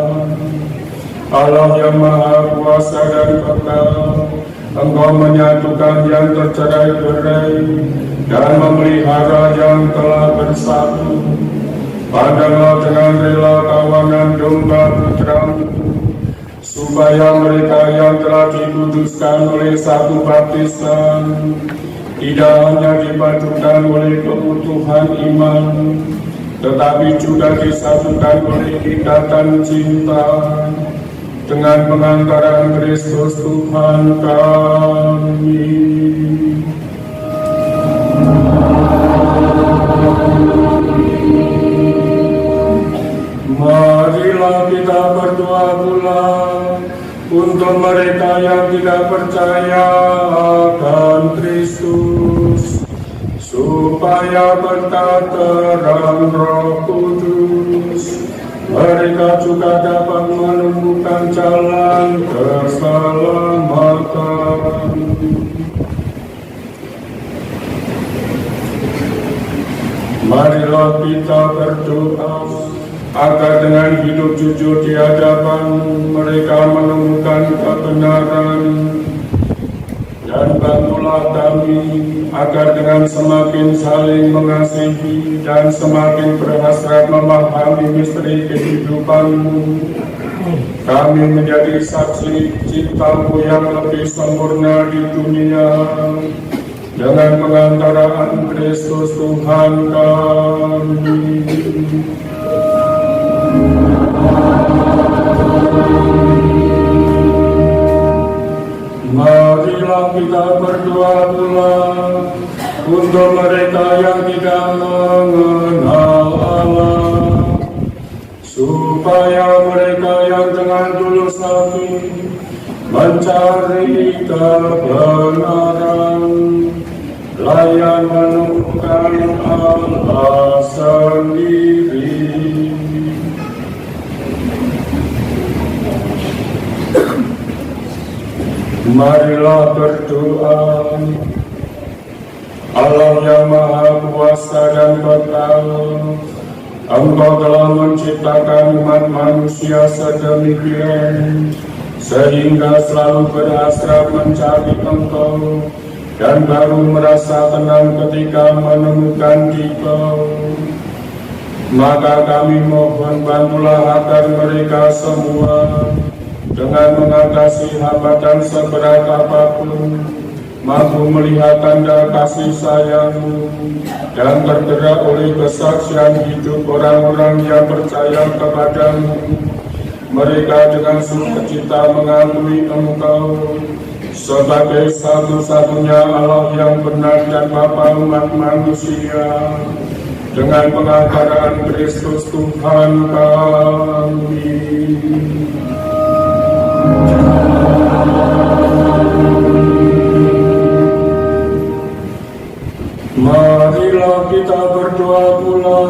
Allah yang Maha Kuasa dan Kekal, Engkau menyatukan yang tercerai-berai dan memelihara yang telah bersatu. Pandanglah dengan rela kawanan domba putra-Mu, supaya mereka yang telah dikuduskan oleh satu baptisan tidak hanya dipadukan oleh keutuhan iman, tetapi juga disatukan oleh ikatan cinta dengan pengantaran Kristus Tuhan kami. Marilah kita berdoa pula untuk mereka yang tidak percaya akan Kristus, supaya berkat terang Roh Kudus mereka juga dapat menemukan jalan keselamatan. Marilah kita berdoa agar dengan hidup jujur di hadapan mereka menemukan kebenaran, dan bantulah kami agar dengan semakin saling mengasihi dan semakin berhasrat memahami misteri kehidupan-Mu, kami menjadi saksi cinta-Mu yang lebih sempurna di dunia dengan pengantaran Kristus Tuhan kami. Marilah kita berdoa pula untuk mereka yang tidak mengenal Allah, supaya mereka yang dengan tulus hati mencari kebenaran, layak menemukan Allah sendiri. Marilah berdoa. Allah yang Maha Kuasa dan Kekal, Engkau telah menciptakan umat manusia sedemikian sehingga selalu berhasrat mencari Engkau dan baru merasa tenang ketika menemukan Dikau. Maka kami mohon bantulah agar mereka semua dengan mengatasi hambatan seberat apapun mampu melihat tanda kasih sayang-Mu dan tergerak oleh kesaksian hidup orang-orang yang percaya kepada-Mu. Mereka dengan sukacita mengakui Engkau sebagai satu-satunya Allah yang benar dan Bapa umat manusia, dengan pengantaran Kristus Tuhan kami. Marilah kita berdoa pula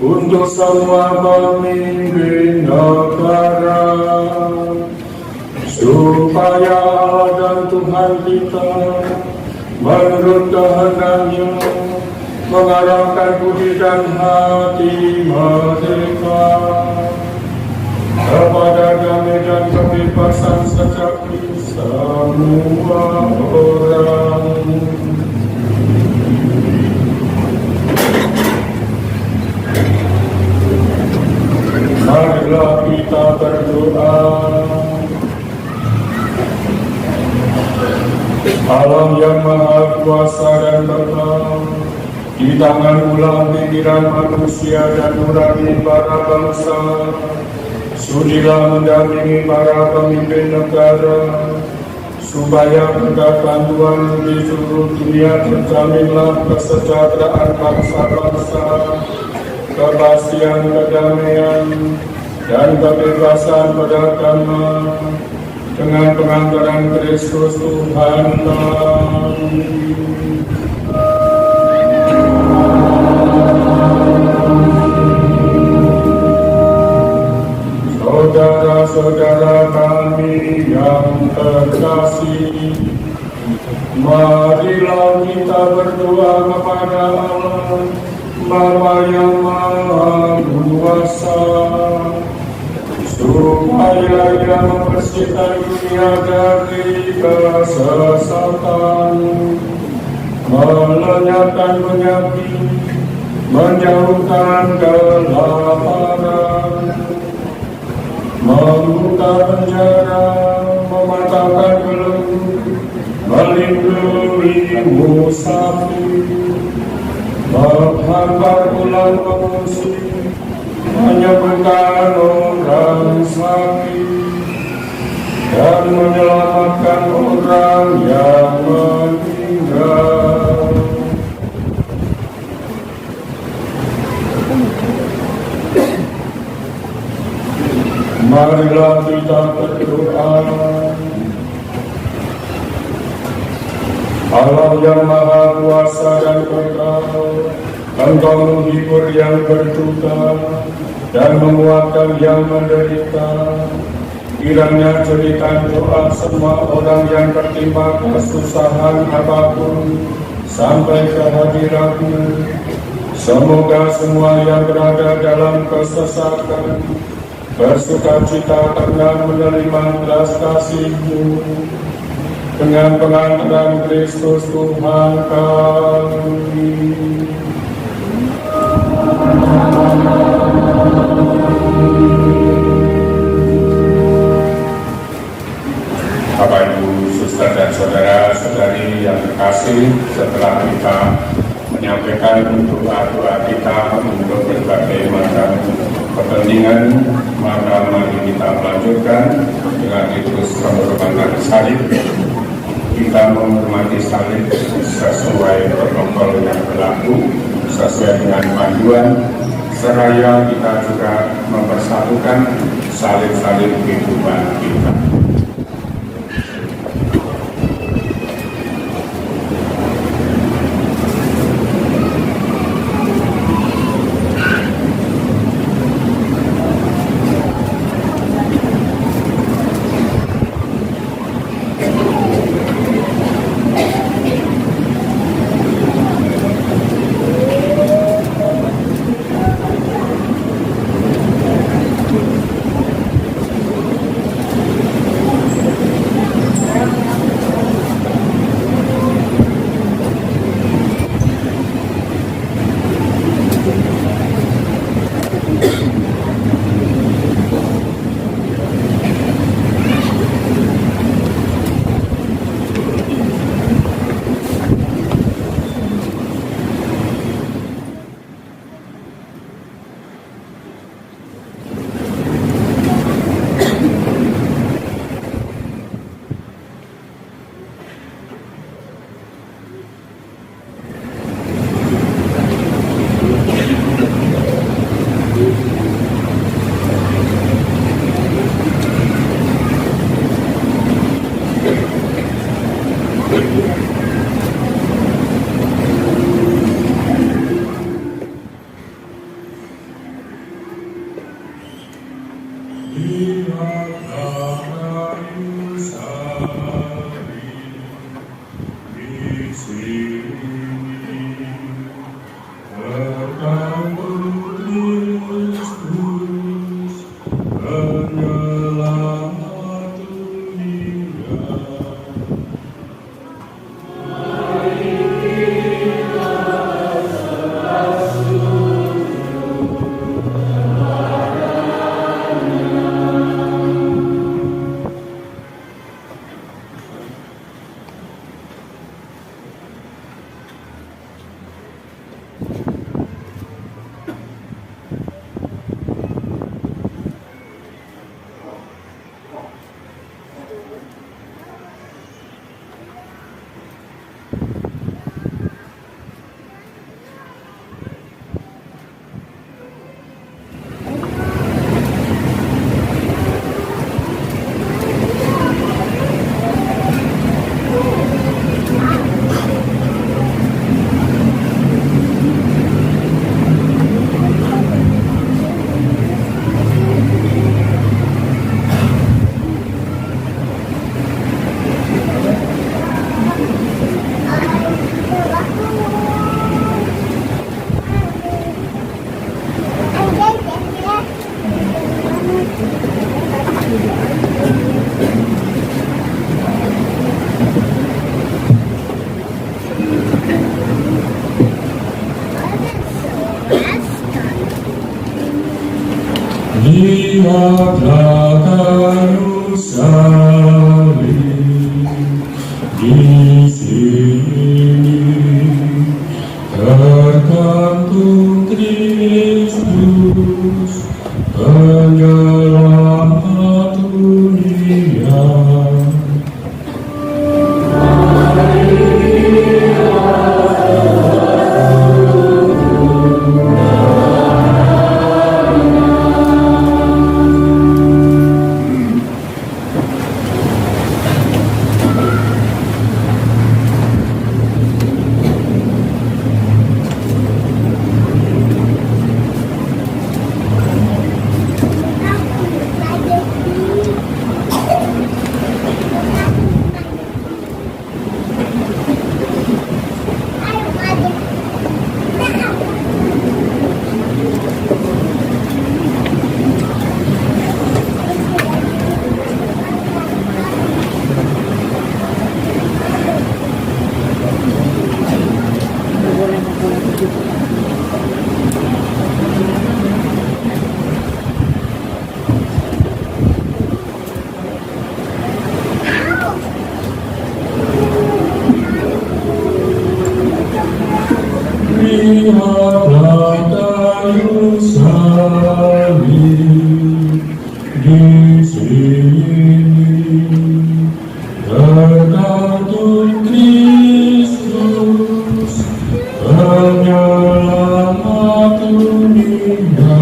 untuk semua pemimpin negara, supaya Allah dan Tuhan kita menurut kehendak-Nya mengarahkan budi dan hati mereka kepada damai dan kebebasan sejati semua orang. Marilah kita berdoa. Allah yang maha kuasa dan kekal, di tangan ulang pikiran manusia dan nurani para bangsa, sudilah mendampingi para pemimpin negara, supaya berkat bantuan di seluruh dunia terjaminlah kesejahteraan bangsa-bangsa, kepastian kedamaian, dan kebebasan beragama, dengan pengantaran Kristus Tuhan kami. Saudara-saudara kami yang terkasih, marilah kita berdoa kepada Allah Bapa yang Maha Kuasa, supaya Ia membersihkan dunia dari kesesatan, melenyapkan penyakit, menjauhkan kelaparan, membuka penjara, mematahkan belenggu, melindungi musafir, menghantar pulang pengungsi, menyembuhkan orang sakit, dan menyelamatkan orang yang meninggal. Marilah kita berdoa. Allah yang Maha Kuasa dan Kekal, Engkau menghibur yang berduka dan menguatkan yang menderita. Kiranya jadikan doa semua orang yang tertimpa kesusahan apapun sampai ke hadirat-Mu. Semoga semua yang berada dalam kesesatan bersukacita karena menerima belas kasih-Mu, dengan pengantaran Kristus Tuhan kami. Bapak, Ibu, Suster dan Saudara-saudari yang terkasih, setelah kita menyampaikan doa-doa kita untuk berbagai macam kepentingan, maka mari kita melanjutkan dengan terus menghormati salib. Kita menghormati salib sesuai protokol yang berlaku, sesuai dengan panduan, seraya kita juga mempersatukan salib-salib kehidupan kita. Lihatlah kayu salib di sini, tergantung Kristus, penyelamat dunia. Lihatlah kayu salib di sini, tergantung Kristus, penyelamat dunia.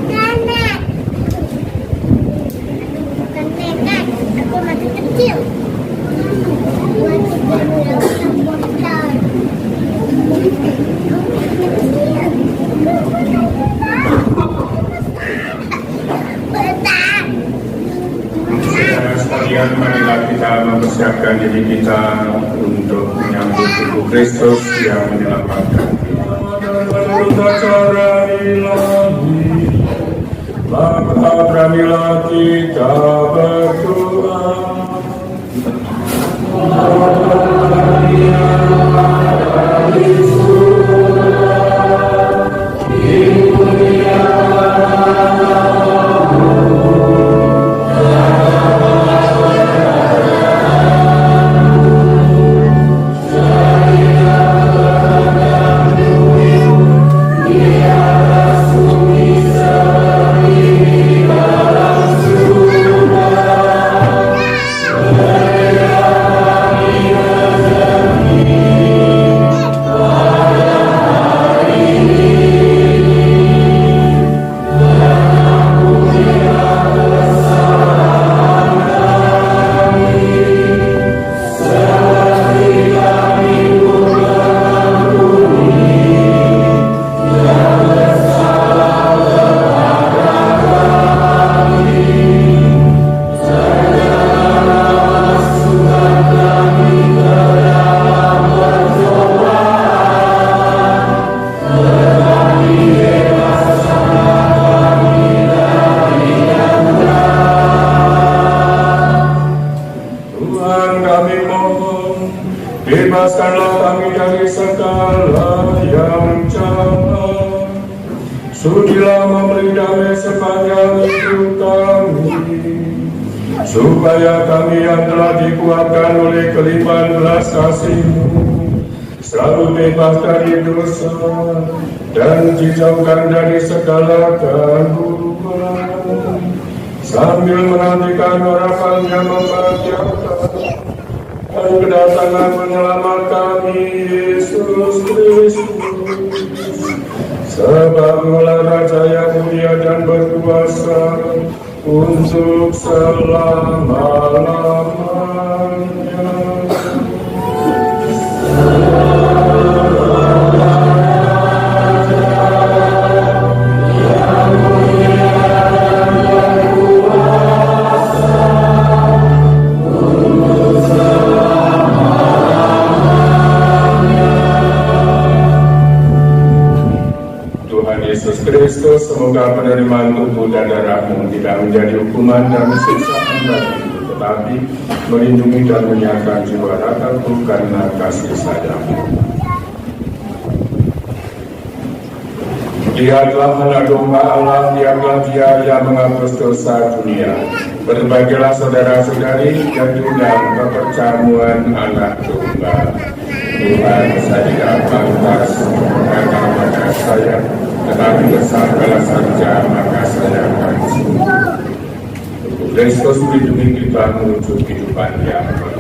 nenek. Bukan nenek, aku masih kecil. Masih berulang komputer. Saudara sekalian, marilah kita mempersiapkan diri kita untuk menyambut tubuh Kristus yang menyelamatkan kita. Maka beranilah kita berdoa. Bebaskanlah kami dari segala yang jahat. Sudilah memberi damai sepanjang hidup kami, supaya kami yang telah dikuatkan oleh kelimpahan belas kasih-Mu selalu bebas dari dosa dan dijauhkan dari segala keburukan, sambil menantikan harapan yang membahagiakan dan kedatangan penyelamat kami, Yesus Kristus. Sebab Dialah Raja yang mulia dan berkuasa untuk selama-lamanya. Yesus Kristus, semoga penerimaan tubuh dan darah-Mu tidak menjadi hukuman dan siksaan bagiku, tetapi melindungi dan menyiapkan jiwa rataku karena kasih sayang-Mu. Dia telah anak domba Allah, dialah Dia yang menghapus dosa dunia. Berbagailah saudara-saudari yang dalam keperjamuan anak domba. Tuhan, saya tidak pantas berkata pada saya, tetapi bersabdalah saja, maka saya akan sembuh. Kristus melindungi kita menuju kehidupan yang kekal.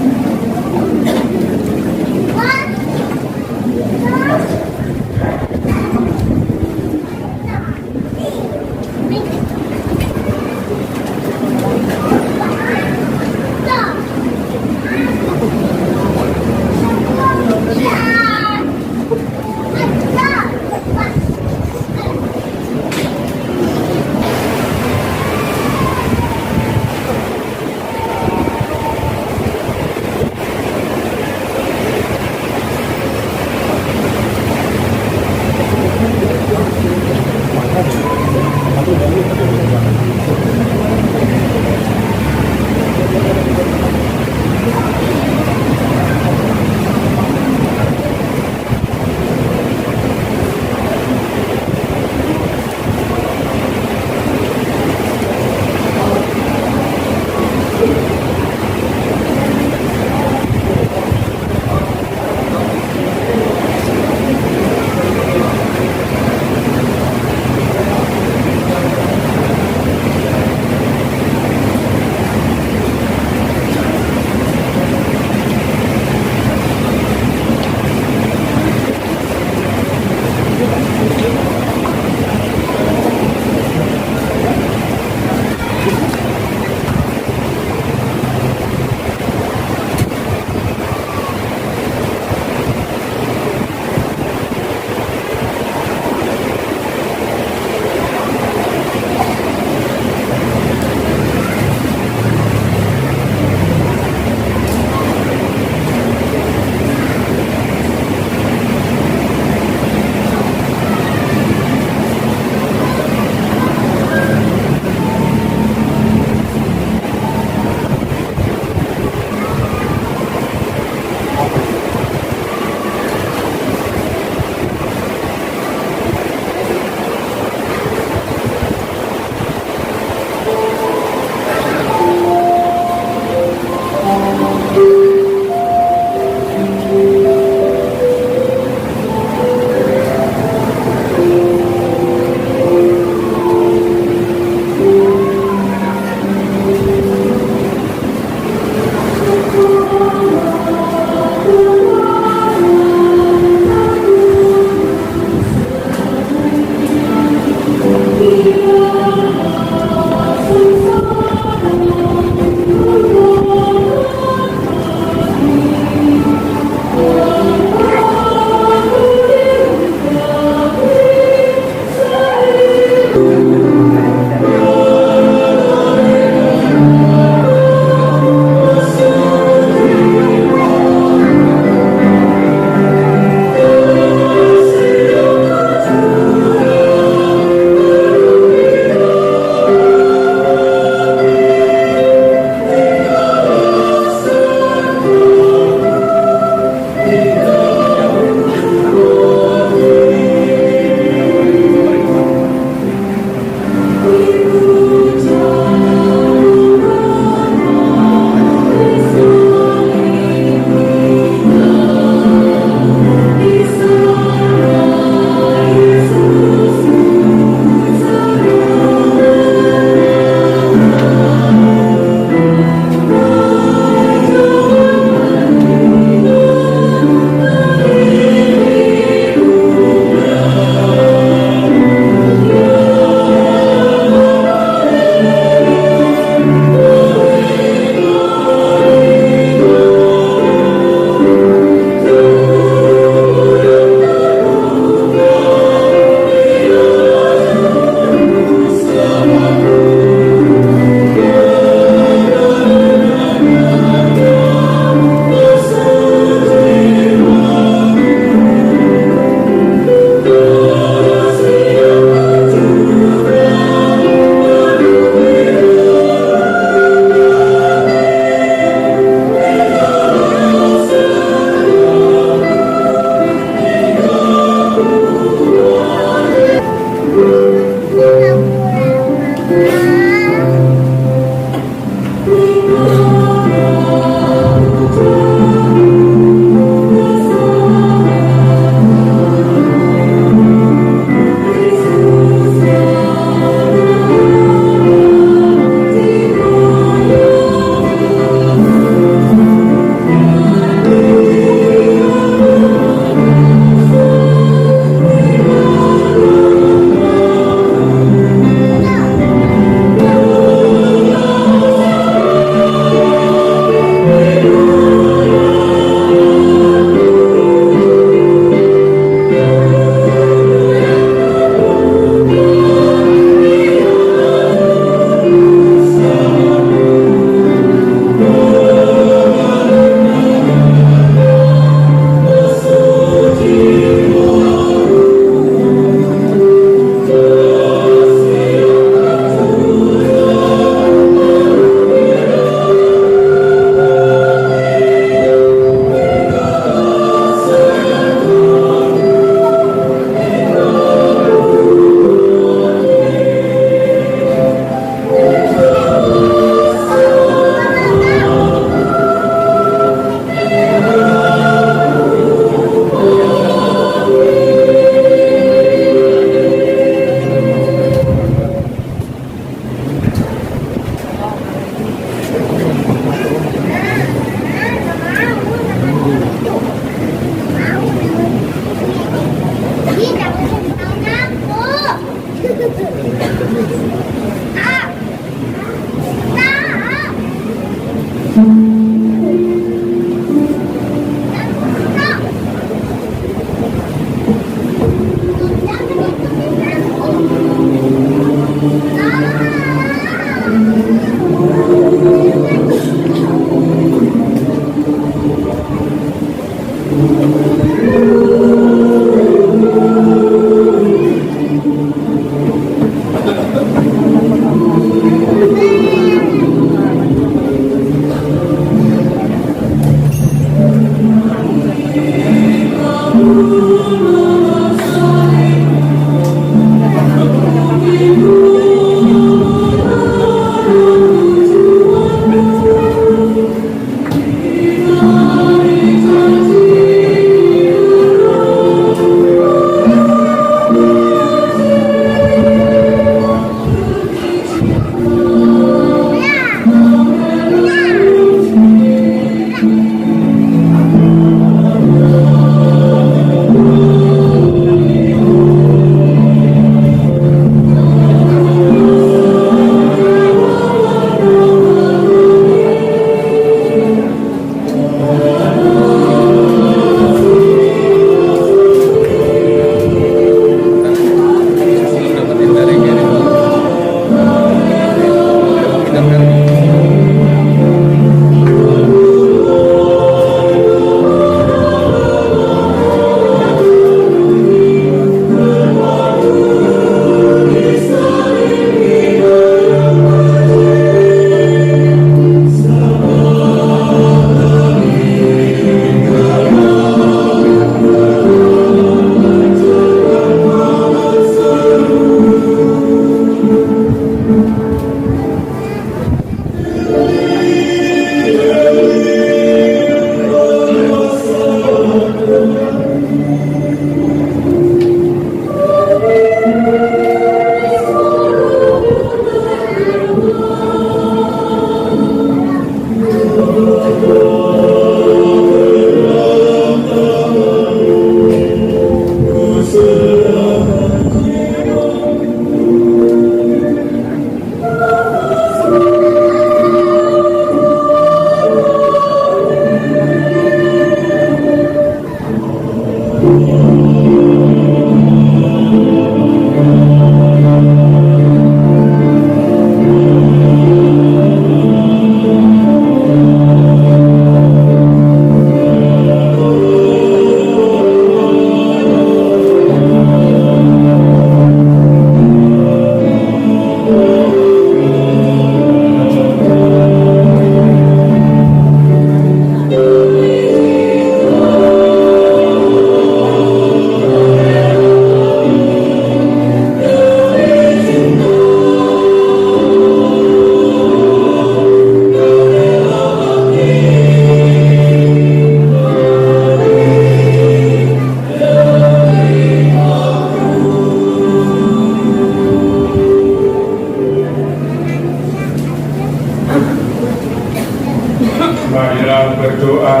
Marilah berdoa.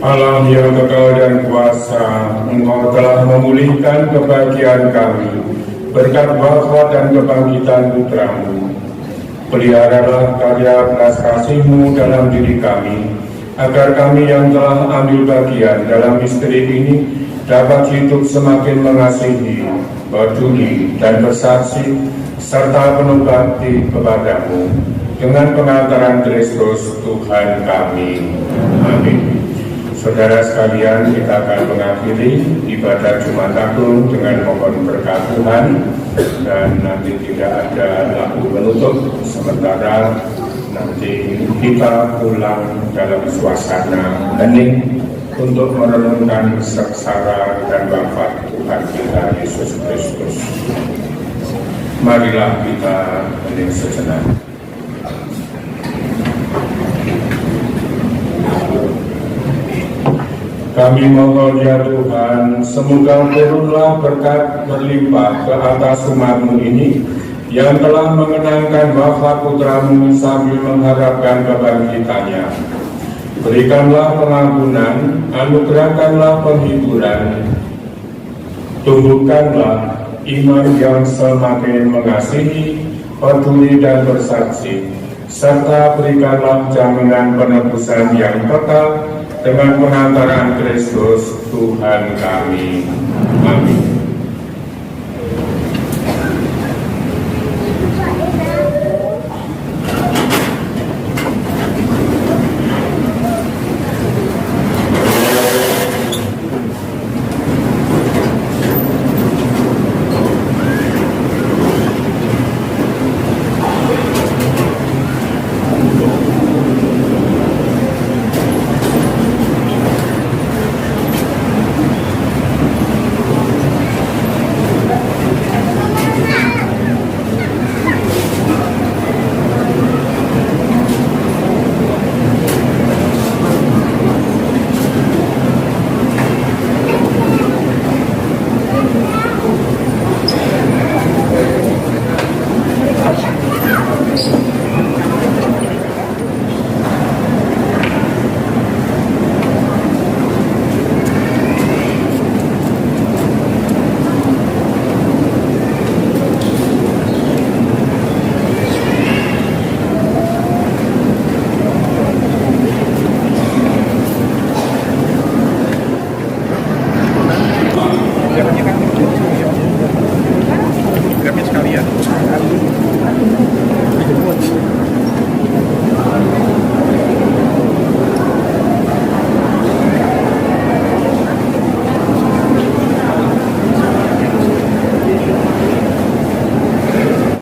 Allah yang kekal dan kuasa, Engkau telah memulihkan kebahagiaan kami berkat wafat dan kebangkitan Putramu. Peliharalah karya belas kasih-Mu dalam diri kami, agar kami yang telah ambil bagian dalam misteri ini dapat hidup semakin mengasihi, peduli, dan bersaksi, serta penuh bakti kepadamu, dengan pengantaran Kristus Tuhan kami. Amin. Saudara sekalian, kita akan mengakhiri ibadah Jumat Agung dengan mohon berkat Tuhan, dan nanti tidak ada lagu penutup, sementara nanti kita pulang dalam suasana hening untuk merenungkan sengsara dan wafat Tuhan kita Yesus Kristus. Marilah kita hening sejenak. Kami mohon ya Tuhan, semoga turunlah berkat berlimpah ke atas umat-Mu ini yang telah mengenangkan wafat Putra-Mu sambil mengharapkan kebangkitannya. Berikanlah pengampunan, anugerahkanlah penghiburan, tumbuhkanlah iman yang semakin mengasihi, peduli dan bersaksi, serta berikanlah jaminan penebusan yang tetap dengan pengantaran Kristus Tuhan kami. Amin.